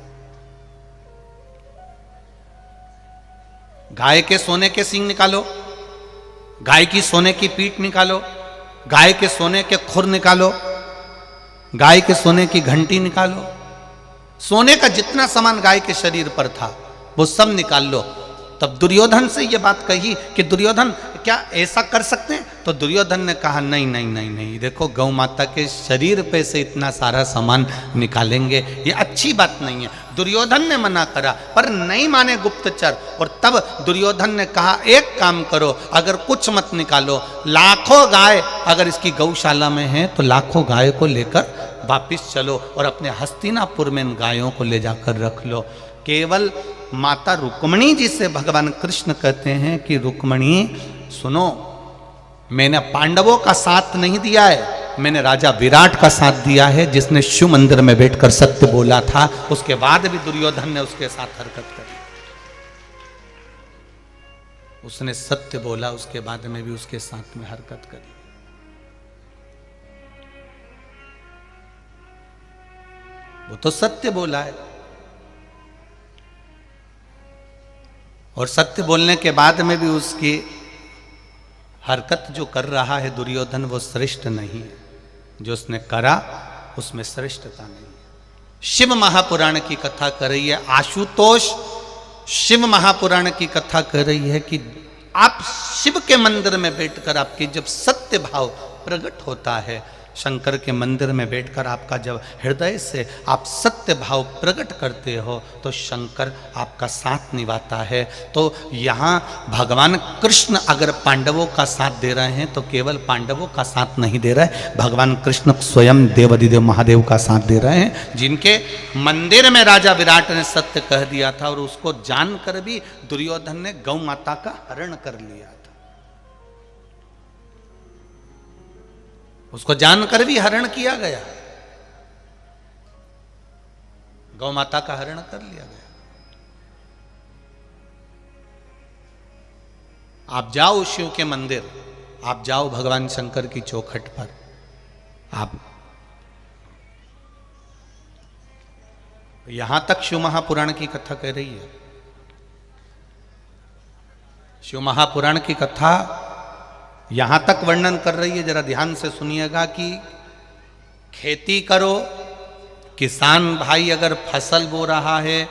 गाय के सोने के सींग निकालो, गाय की सोने की पीठ निकालो, गाय के सोने के खुर निकालो, गाय के सोने की घंटी निकालो, सोने का जितना सामान गाय के शरीर पर था वो सब निकाल लो। तब दुर्योधन से ये बात कही कि दुर्योधन क्या ऐसा कर सकते हैं? तो दुर्योधन ने कहा नहीं नहीं नहीं नहीं, देखो गौ माता के शरीर पे से इतना सारा सामान निकालेंगे ये अच्छी बात नहीं है। दुर्योधन ने मना करा पर नहीं माने गुप्तचर। और तब दुर्योधन ने कहा एक काम करो, अगर कुछ मत निकालो, लाखों गाय अगर इसकी गौशाला में है तो लाखों गाय को लेकर वापिस चलो और अपने हस्तिनापुर में इन गायों को ले जाकर रख लो। केवल माता रुक्मणी जी से भगवान कृष्ण कहते हैं कि रुक्मणी सुनो, मैंने पांडवों का साथ नहीं दिया है, मैंने राजा विराट का साथ दिया है जिसने शिव मंदिर में बैठकर सत्य बोला था। उसके बाद भी दुर्योधन ने उसके साथ हरकत करी, उसने सत्य बोला, उसके बाद में भी उसके साथ में हरकत करी। वो तो सत्य बोला है और सत्य बोलने के बाद में भी उसकी हरकत जो कर रहा है दुर्योधन वो श्रेष्ठ नहीं है। जो उसने करा उसमें श्रेष्ठता नहीं है। शिव महापुराण की कथा कर रही है आशुतोष, शिव महापुराण की कथा कर रही है कि आप शिव के मंदिर में बैठकर आपकी जब सत्य भाव प्रकट होता है, शंकर के मंदिर में बैठकर आपका जब हृदय से आप सत्य भाव प्रकट करते हो तो शंकर आपका साथ निभाता है। तो यहाँ भगवान कृष्ण अगर पांडवों का साथ दे रहे हैं तो केवल पांडवों का साथ नहीं दे रहे, भगवान कृष्ण स्वयं देवाधिदेव महादेव का साथ दे रहे हैं, जिनके मंदिर में राजा विराट ने सत्य कह दिया था और उसको जानकर भी दुर्योधन ने गौ माता का हरण कर लिया था। उसको जानकर भी हरण किया गया, गौ माता का हरण कर लिया गया। आप जाओ शिव के मंदिर, आप जाओ भगवान शंकर की चौखट पर, आप यहां तक शिव महापुराण की कथा कह रही है। शिव महापुराण की कथा यहां तक वर्णन कर रही है, जरा ध्यान से सुनिएगा, कि खेती करो, किसान भाई अगर फसल बो रहा है,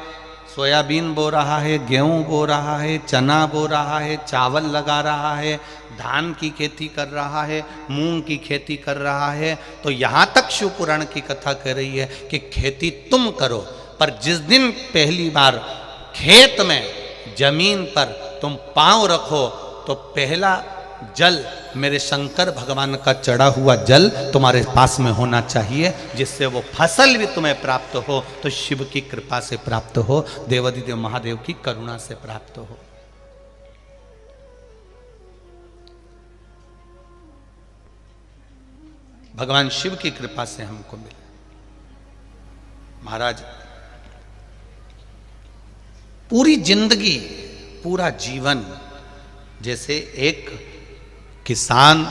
सोयाबीन बो रहा है, गेहूं बो रहा है, चना बो रहा है, चावल लगा रहा है, धान की खेती कर रहा है, मूंग की खेती कर रहा है, तो यहां तक शिव पुराण की कथा कह रही है कि खेती तुम करो, पर जिस दिन पहली बार खेत में जमीन पर तुम पांव रखो तो पहला जल मेरे शंकर भगवान का चढ़ा हुआ जल तुम्हारे पास में होना चाहिए, जिससे वो फसल भी तुम्हें प्राप्त हो तो शिव की कृपा से प्राप्त हो, देवाधिदेव महादेव की करुणा से प्राप्त हो। भगवान शिव की कृपा से हमको मिले। महाराज पूरी जिंदगी, पूरा जीवन, जैसे एक किसान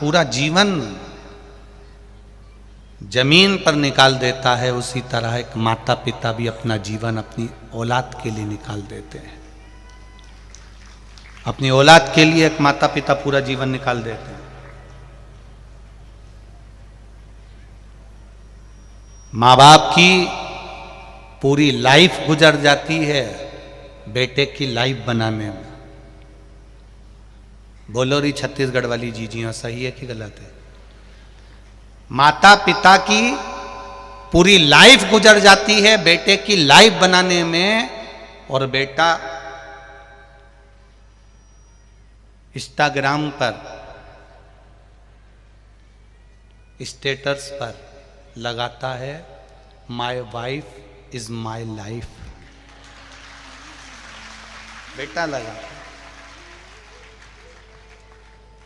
पूरा जीवन जमीन पर निकाल देता है, उसी तरह एक माता पिता भी अपना जीवन अपनी औलाद के लिए निकाल देते हैं। अपनी औलाद के लिए एक माता पिता पूरा जीवन निकाल देते हैं। माँ बाप की पूरी लाइफ गुजर जाती है बेटे की लाइफ बनाने में। बोलो री छत्तीसगढ़ वाली जीजियां सही है कि गलत है? माता पिता की पूरी लाइफ गुजर जाती है बेटे की लाइफ बनाने में, और बेटा इंस्टाग्राम पर, स्टेटस पर लगाता है my wife is my life. बेटा लगा,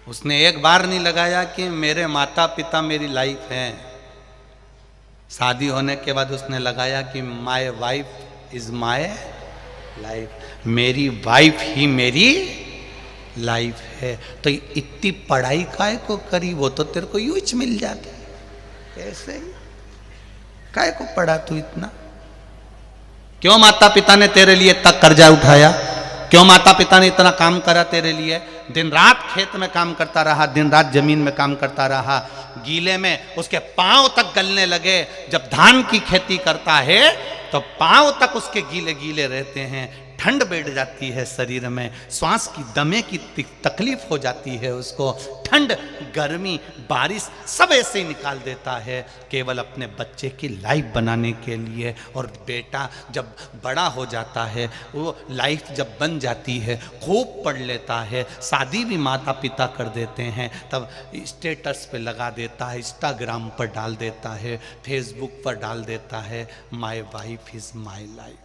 उसने एक बार नहीं लगाया कि मेरे माता पिता मेरी लाइफ हैं। शादी होने के बाद उसने लगाया कि my wife is my life, मेरी वाइफ ही मेरी लाइफ है। तो इतनी पढ़ाई काय को करी, वो तो तेरे को यूज मिल जाती, ऐसे ही काय को पढ़ा तू इतना? क्यों माता पिता ने तेरे लिए इतना कर्जा उठाया? क्यों माता पिता ने इतना काम करा तेरे लिए? दिन रात खेत में काम करता रहा, दिन रात जमीन में काम करता रहा, गीले में उसके पांव तक गलने लगे। जब धान की खेती करता है तो पांव तक उसके गीले गीले रहते हैं, ठंड बैठ जाती है शरीर में, श्वास की दमे की तकलीफ हो जाती है उसको, ठंड गर्मी बारिश सब ऐसे ही निकाल देता है केवल अपने बच्चे की लाइफ बनाने के लिए। और बेटा जब बड़ा हो जाता है, वो लाइफ जब बन जाती है, खूब पढ़ लेता है, शादी भी माता पिता कर देते हैं, तब स्टेटस पे लगा देता है, इंस्टाग्राम पर डाल देता है, फेसबुक पर डाल देता है, my wife is my life.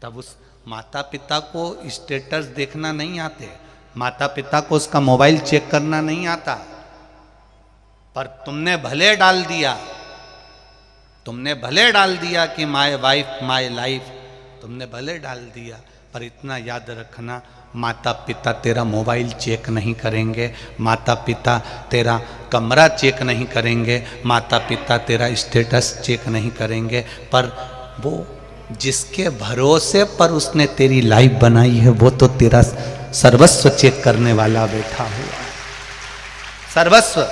तब उस माता पिता को स्टेटस देखना नहीं आते, माता पिता को उसका मोबाइल चेक करना नहीं आता, पर तुमने भले डाल दिया, तुमने भले डाल दिया कि माय वाइफ माय लाइफ, तुमने भले डाल दिया, पर इतना याद रखना माता पिता तेरा मोबाइल चेक नहीं करेंगे, माता पिता तेरा कमरा चेक नहीं करेंगे, माता पिता तेरा स्टेटस चेक नहीं करेंगे, पर वो जिसके भरोसे पर उसने तेरी लाइफ बनाई है वो तो तेरा सर्वस्व चेक करने वाला बैठा हुआ है। सर्वस्व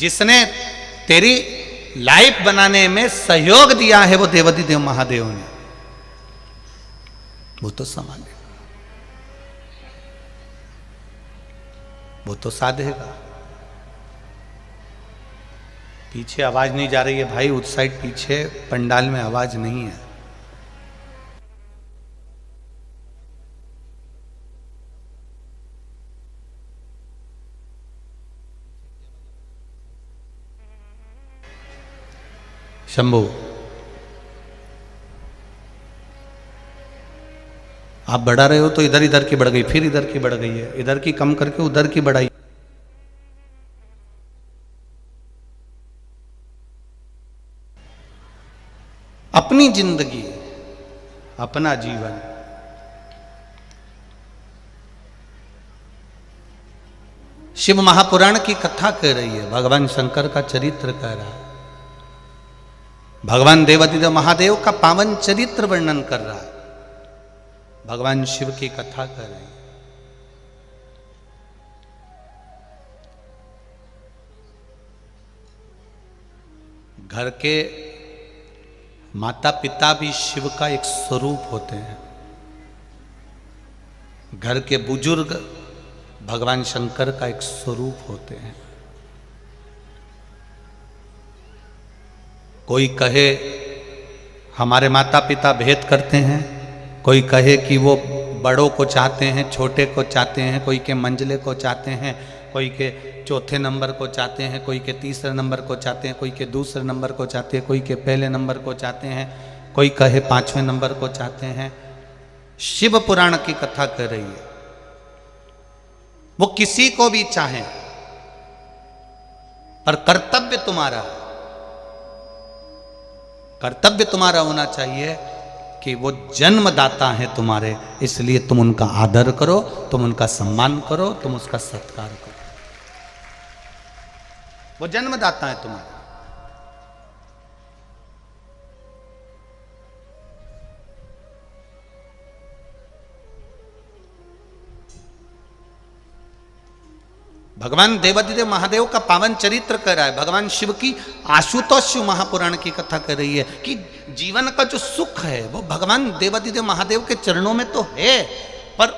जिसने तेरी लाइफ बनाने में सहयोग दिया है वो देवाधिदेव महादेव ने, वो तो संभालेगा, वो तो साधेगा। पीछे आवाज नहीं जा रही है भाई, उस साइड पीछे पंडाल में आवाज नहीं है। शंभू आप बढ़ा रहे हो तो इधर इधर की बढ़ गई, फिर इधर की बढ़ गई है, इधर की कम करके उधर की बढ़ाई। अपनी जिंदगी अपना जीवन शिव महापुराण की कथा कह रही है, भगवान शंकर का चरित्र कह रहा है, भगवान देवाधिदेव महादेव का पावन चरित्र वर्णन कर रहा है, भगवान शिव की कथा कर रहे हैं। घर के माता पिता भी शिव का एक स्वरूप होते हैं, घर के बुजुर्ग भगवान शंकर का एक स्वरूप होते हैं। कोई कहे हमारे माता पिता भेद करते हैं, कोई कहे कि वो बड़ों को चाहते हैं, छोटे को चाहते हैं, कोई के मंझले को चाहते हैं, कोई के चौथे नंबर को चाहते हैं, कोई के तीसरे नंबर को चाहते हैं, कोई के दूसरे नंबर को चाहते हैं, कोई के पहले नंबर को चाहते हैं, कोई कहे 5वें नंबर को चाहते हैं। शिव पुराण की कथा कर रही है, वो किसी को भी चाहे, पर कर्तव्य तुम्हारा होना चाहिए कि वो जन्मदाता है तुम्हारे, इसलिए तुम उनका आदर करो, तुम उनका सम्मान करो, तुम उसका सत्कार करो। वो जन्मदाता है तुम्हारे। भगवान देवाधिदेव महादेव का पावन चरित्र कर रहा है, भगवान शिव की आशुतोष शिव महापुराण की कथा कर रही है कि जीवन का जो सुख है वो भगवान देवाधिदेव महादेव के चरणों में तो है, पर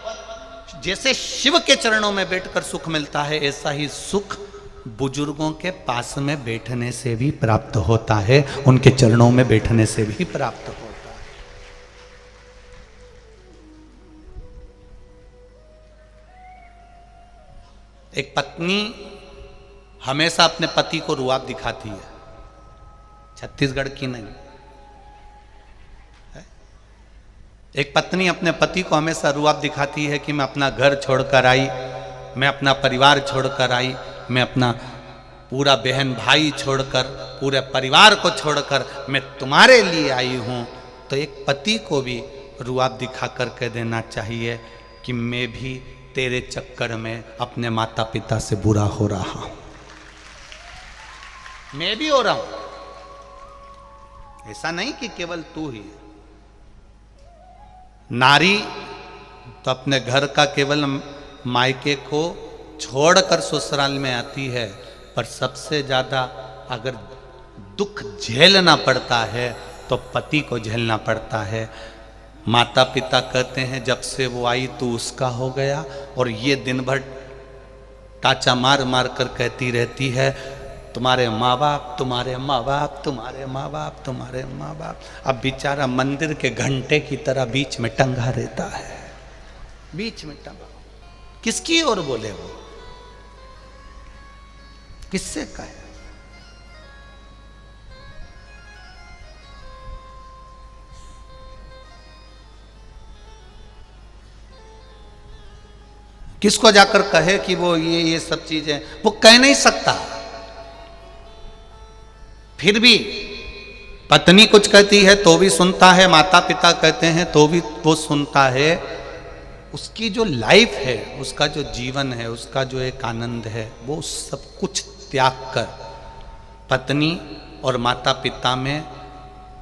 जैसे शिव के चरणों में बैठकर सुख मिलता है, ऐसा ही सुख बुजुर्गों के पास में बैठने से भी प्राप्त होता है, उनके चरणों में बैठने से भी प्राप्त होता है। एक पत्नी हमेशा अपने पति को रुआब दिखाती है, छत्तीसगढ़ की नहीं, एक पत्नी अपने पति को हमेशा रुआब दिखाती है कि मैं अपना घर छोड़कर आई, मैं अपना परिवार छोड़कर आई, मैं अपना पूरा बहन भाई छोड़कर, पूरे परिवार को छोड़कर मैं तुम्हारे लिए आई हूं। तो एक पति को भी रुआब दिखा कर कह देना चाहिए कि मैं भी तेरे चक्कर में अपने माता पिता से बुरा हो रहा हूं, मैं भी हो रहा हूं, ऐसा नहीं कि केवल तू ही। नारी तो अपने घर का केवल मायके को छोड़कर ससुराल में आती है, पर सबसे ज्यादा अगर दुख झेलना पड़ता है तो पति को झेलना पड़ता है। माता पिता कहते हैं जब से वो आई तो उसका हो गया, और ये दिन भर टाचा मार मार कर कहती रहती है तुम्हारे माँ बाप, तुम्हारे माँ बाप, तुम्हारे माँ बाप, तुम्हारे माँ बाप। अब बेचारा मंदिर के घंटे की तरह बीच में टंगा रहता है, बीच में टंगा। किसकी ओर बोले वो, किससे कहे? किसको जाकर कहे कि वो ये सब चीजें, वो कह नहीं सकता। फिर भी पत्नी कुछ कहती है तो भी सुनता है, माता पिता कहते हैं तो भी वो सुनता है। उसकी जो लाइफ है, उसका जो जीवन है, उसका जो एक आनंद है, वो सब कुछ त्याग कर पत्नी और माता पिता में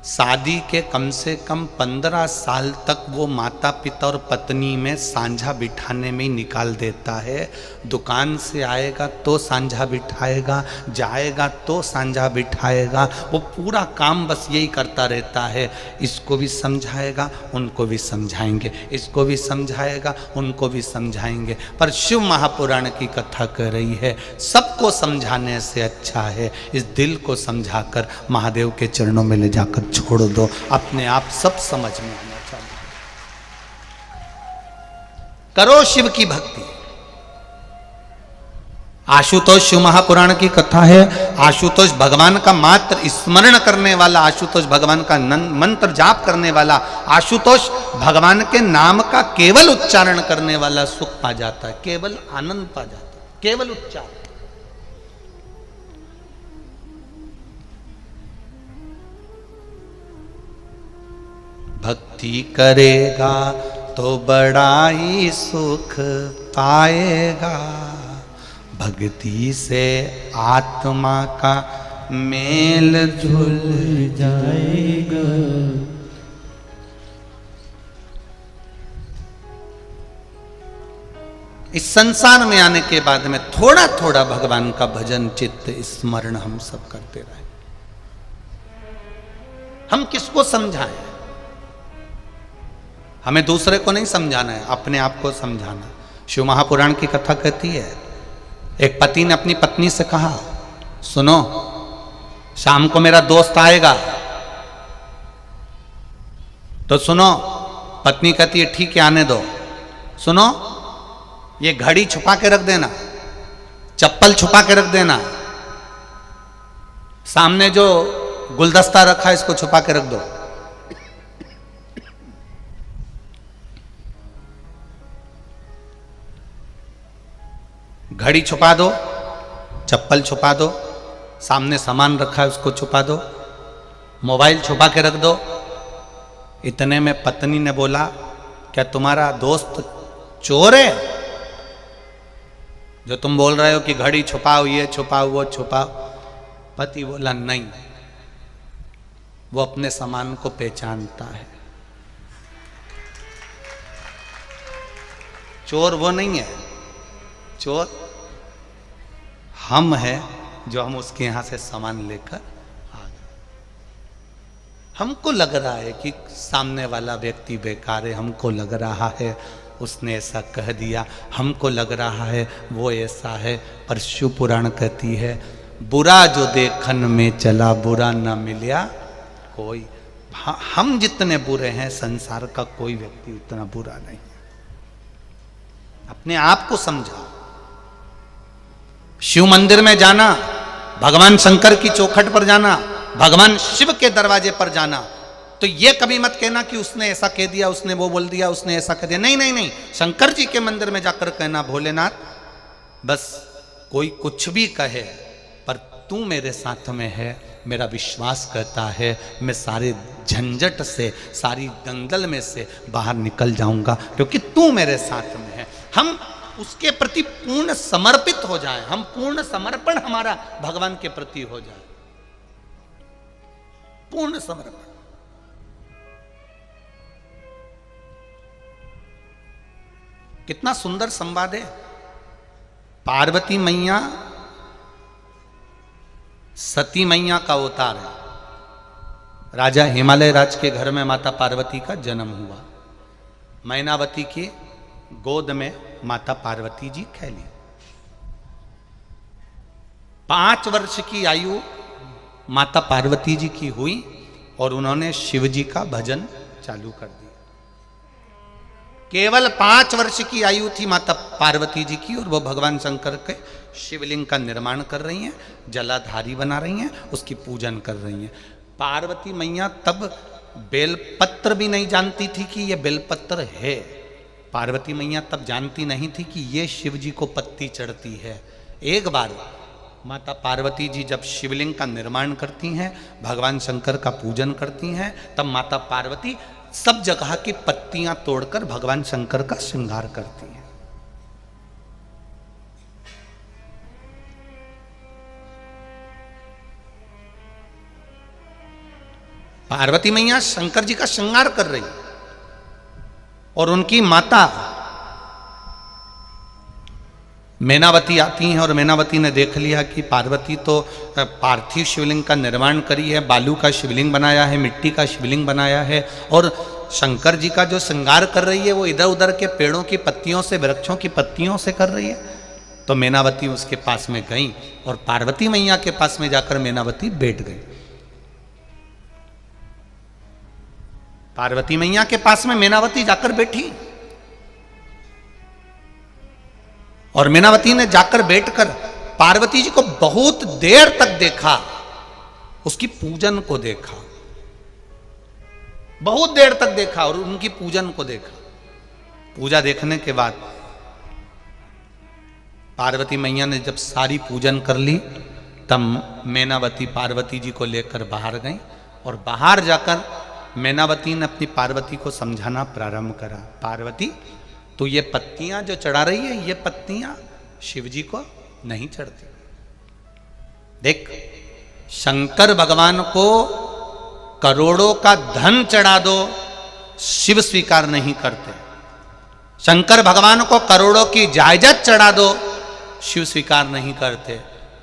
शादी के कम से कम 15 साल तक वो माता पिता और पत्नी में सांझा बिठाने में ही निकाल देता है। दुकान से आएगा तो सांझा बिठाएगा, जाएगा तो सांझा बिठाएगा, वो पूरा काम बस यही करता रहता है। इसको भी समझाएगा, उनको भी समझाएंगे, इसको भी समझाएगा, उनको भी समझाएंगे। पर शिव महापुराण की कथा कह रही है सबको समझाने से अच्छा है इस दिल को समझाकर महादेव के चरणों में ले जाकर छोड़ दो, अपने आप सब समझ में आना चाहिए। करो शिव की भक्ति। आशुतोष शिव महापुराण की कथा है। आशुतोष भगवान का मात्र स्मरण करने वाला, आशुतोष भगवान का मंत्र जाप करने वाला, आशुतोष भगवान के नाम का केवल उच्चारण करने वाला सुख पा जाता है, केवल आनंद पा जाता है, केवल उच्चारण। भक्ति करेगा तो बड़ा ही सुख पाएगा, भक्ति से आत्मा का मेल जुल जाएगा। इस संसार में आने के बाद में थोड़ा थोड़ा भगवान का भजन चित्त स्मरण हम सब करते रहे। हम किसको समझाएं? हमें दूसरे को नहीं समझाना है, अपने आप को समझाना। शिव महापुराण की कथा कहती है एक पति ने अपनी पत्नी से कहा सुनो शाम को मेरा दोस्त आएगा तो सुनो। पत्नी कहती है ठीक है आने दो। सुनो ये घड़ी छुपा के रख देना, चप्पल छुपा के रख देना, सामने जो गुलदस्ता रखा है इसको छुपा के रख दो। घड़ी छुपा दो, चप्पल छुपा दो, सामने सामान रखा है उसको छुपा दो, मोबाइल छुपा के रख दो। इतने में पत्नी ने बोला क्या तुम्हारा दोस्त चोर है जो तुम बोल रहे हो कि घड़ी छुपाओ, ये छुपाओ, वो छुपाओ? पति बोला नहीं, वो अपने सामान को पहचानता है, चोर वो नहीं है, चोर हम हैं जो हम उसके यहां से सामान लेकर आ गए। हमको लग रहा है कि सामने वाला व्यक्ति बेकार है, हमको लग रहा है उसने ऐसा कह दिया, हमको लग रहा है वो ऐसा है, पर शिव पुराण कहती है बुरा जो देखन में चला बुरा न मिला कोई। हम जितने बुरे हैं संसार का कोई व्यक्ति उतना बुरा नहीं। अपने आप को समझाओ। शिव मंदिर में जाना, भगवान शंकर की चौखट पर जाना, भगवान शिव के दरवाजे पर जाना, तो ये कभी मत कहना कि उसने ऐसा कह दिया, उसने वो बोल दिया, उसने ऐसा कह दिया। नहीं नहीं नहीं, शंकर जी के मंदिर में जाकर कहना भोलेनाथ बस कोई कुछ भी कहे पर तू मेरे साथ में है, मेरा विश्वास कहता है मैं सारे झंझट से, सारी दंगल में से बाहर निकल जाऊंगा क्योंकि तू मेरे साथ में है। हम उसके प्रति पूर्ण समर्पित हो जाए, हम पूर्ण समर्पण हमारा भगवान के प्रति हो जाए, पूर्ण समर्पण। कितना सुंदर संवाद है। पार्वती मैया सती मैया का अवतार है। राजा हिमालय राज के घर में माता पार्वती का जन्म हुआ। मैनावती की गोद में माता पार्वती जी खेली। 5 वर्ष की आयु माता पार्वती जी की हुई और उन्होंने शिव जी का भजन चालू कर दिया। केवल 5 वर्ष की आयु थी माता पार्वती जी की और वो भगवान शंकर के शिवलिंग का निर्माण कर रही हैं, जलाधारी बना रही हैं, उसकी पूजन कर रही हैं। पार्वती मैया तब बेलपत्र भी नहीं जानती थी कि ये बेलपत्र है। पार्वती मैया तब जानती नहीं थी कि ये शिव जी को पत्ती चढ़ती है। एक बार माता पार्वती जी जब शिवलिंग का निर्माण करती हैं, भगवान शंकर का पूजन करती हैं, तब माता पार्वती सब जगह की पत्तियां तोड़कर भगवान शंकर का श्रृंगार करती हैं। पार्वती मैया शंकर जी का श्रृंगार कर रही और उनकी माता मैनावती आती हैं और मैनावती ने देख लिया कि पार्वती तो पार्थिव शिवलिंग का निर्माण करी है, बालू का शिवलिंग बनाया है, मिट्टी का शिवलिंग बनाया है और शंकर जी का जो श्रृंगार कर रही है वो इधर उधर के पेड़ों की पत्तियों से, वृक्षों की पत्तियों से कर रही है। तो मैनावती उसके पास में गई और पार्वती मैया के पास में जाकर मैनावती बैठ गई। पार्वती मैया के पास में मैनावती जाकर बैठी और मैनावती ने जाकर बैठकर पार्वती जी को बहुत देर तक देखा, उसकी पूजन को देखा, बहुत देर तक देखा और उनकी पूजन को देखा। पूजा देखने के बाद पार्वती मैया ने जब सारी पूजन कर ली तब मैनावती पार्वती जी को लेकर बाहर गई और बाहर जाकर मैनावती ने अपनी पार्वती को समझाना प्रारंभ करा। पार्वती, तो ये पत्तियां जो चढ़ा रही है, ये पत्तियां शिव जी को नहीं चढ़ती। देख, शंकर भगवान को करोड़ों का धन चढ़ा दो, शिव स्वीकार नहीं करते। शंकर भगवान को करोड़ों की जायदाद चढ़ा दो, शिव स्वीकार नहीं करते।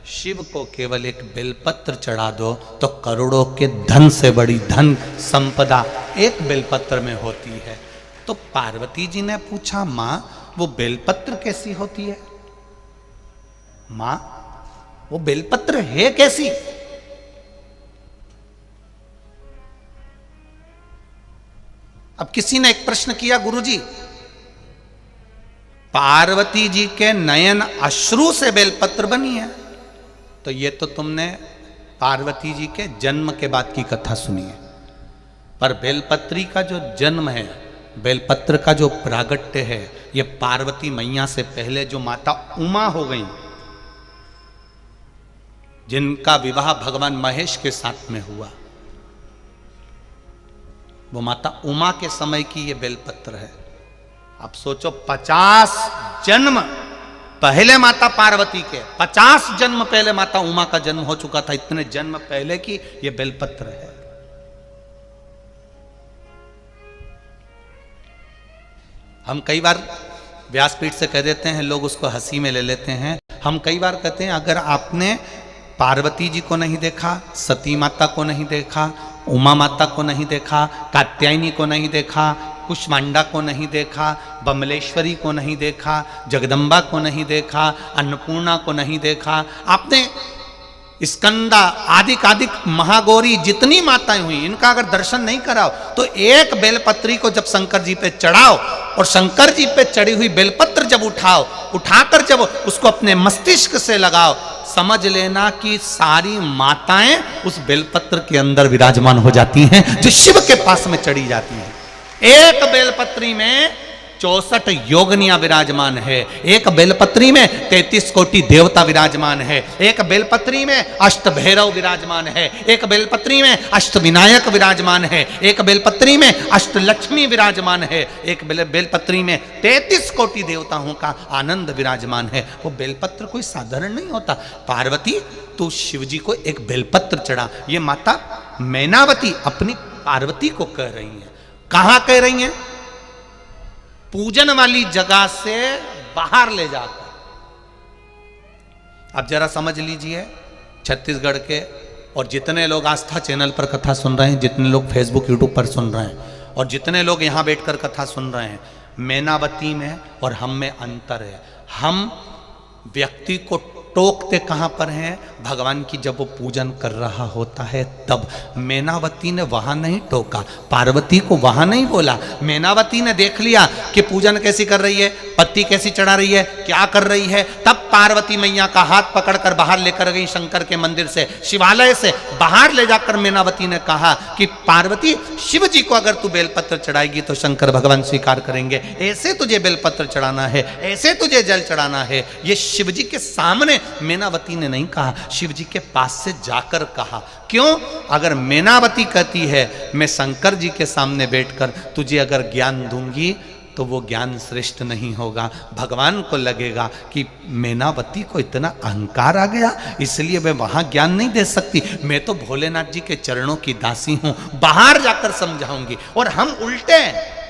शिव को केवल एक बेलपत्र चढ़ा दो तो करोड़ों के धन से बड़ी धन संपदा एक बेलपत्र में होती है। तो पार्वती जी ने पूछा, मां वो बेलपत्र कैसी होती है? मां वो बेलपत्र है कैसी? अब किसी ने एक प्रश्न किया, गुरुजी पार्वती जी के नयन अश्रु से बेलपत्र बनी है। तो ये तो तुमने पार्वती जी के जन्म के बाद की कथा सुनी है, पर बेलपत्री का जो जन्म है, बेलपत्र का जो प्रागट्य है, ये पार्वती मैया से पहले जो माता उमा हो गई, जिनका विवाह भगवान महेश के साथ में हुआ, वो माता उमा के समय की ये बेलपत्र है। अब सोचो 50 जन्म पहले माता पार्वती के, 50 जन्म पहले माता उमा का जन्म हो चुका था, इतने जन्म पहले की ये बेलपत्र है। हम कई बार व्यासपीठ से कह देते हैं, लोग उसको हंसी में ले लेते हैं। हम कई बार कहते हैं, अगर आपने पार्वती जी को नहीं देखा, सती माता को नहीं देखा, उमा माता को नहीं देखा, कात्यायनी को नहीं देखा, कुष्मांडा को नहीं देखा, बमलेश्वरी को नहीं देखा, जगदम्बा को नहीं देखा, अन्नपूर्णा को नहीं देखा, आपने स्कंदा आदिक महागौरी जितनी माताएं हुई, इनका अगर दर्शन नहीं कराओ तो एक बेलपत्री को जब शंकर जी पे चढ़ाओ और शंकर जी पे चढ़ी हुई बेलपत्र जब उठाकर जब उसको अपने मस्तिष्क से लगाओ, समझ लेना कि सारी माताएं उस बेलपत्र के अंदर विराजमान हो जाती हैं, जो शिव के पास में चढ़ी जाती हैं। एक बेलपत्री में 64 योगनियां विराजमान है, एक बेलपत्री में 33 कोटि देवता विराजमान है, एक बेलपत्री में अष्ट भैरव विराजमान है, एक बेलपत्री में अष्ट विनायक विराजमान है, एक बेलपत्री में अष्ट लक्ष्मी विराजमान है, एक बेलपत्री में 33 कोटि देवताओं का आनंद विराजमान है। वो बेलपत्र कोई साधारण नहीं होता। पार्वती, तू शिव जी को एक बेलपत्र चढ़ा। ये माता मैनावती अपनी पार्वती को कह रही है। कहां कह रही हैं? पूजन वाली जगह से बाहर ले जाकर। अब जरा समझ लीजिए, छत्तीसगढ़ के और जितने लोग आस्था चैनल पर कथा सुन रहे हैं, जितने लोग फेसबुक यूट्यूब पर सुन रहे हैं, और जितने लोग यहाँ बैठकर कथा सुन रहे हैं, मैनावती में और हम में अंतर है। हम व्यक्ति को टोकते कहाँ पर हैं? भगवान की जब वो पूजन कर रहा होता है तब। मैनावती ने वहां नहीं टोका, पार्वती को वहां नहीं बोला। मैनावती ने देख लिया कि पूजन कैसी कर रही है, पत्ती कैसी चढ़ा रही है, क्या कर रही है, तब पार्वती मैया का हाथ पकड़कर बाहर लेकर गई शंकर के मंदिर से, शिवालय से बाहर ले जाकर मैनावती ने कहा कि पार्वती, शिव जी को अगर तू बेलपत्र चढ़ाएगी तो शंकर भगवान स्वीकार करेंगे। ऐसे तुझे बेलपत्र चढ़ाना है, ऐसे तुझे जल चढ़ाना है। ये शिव जी के सामने मैनावती ने नहीं कहा, शिव जी के पास से जाकर कहा। क्यों? अगर मैनावती कहती है मैं शंकर जी के सामने बैठकर तुझे अगर ज्ञान दूंगी तो वो ज्ञान श्रेष्ठ नहीं होगा। भगवान को लगेगा कि मैनावती को इतना अहंकार आ गया, इसलिए मैं वहां ज्ञान नहीं दे सकती, मैं तो भोलेनाथ जी के चरणों की दासी हूं, बाहर जाकर समझाऊंगी। और हम उल्टे हैं,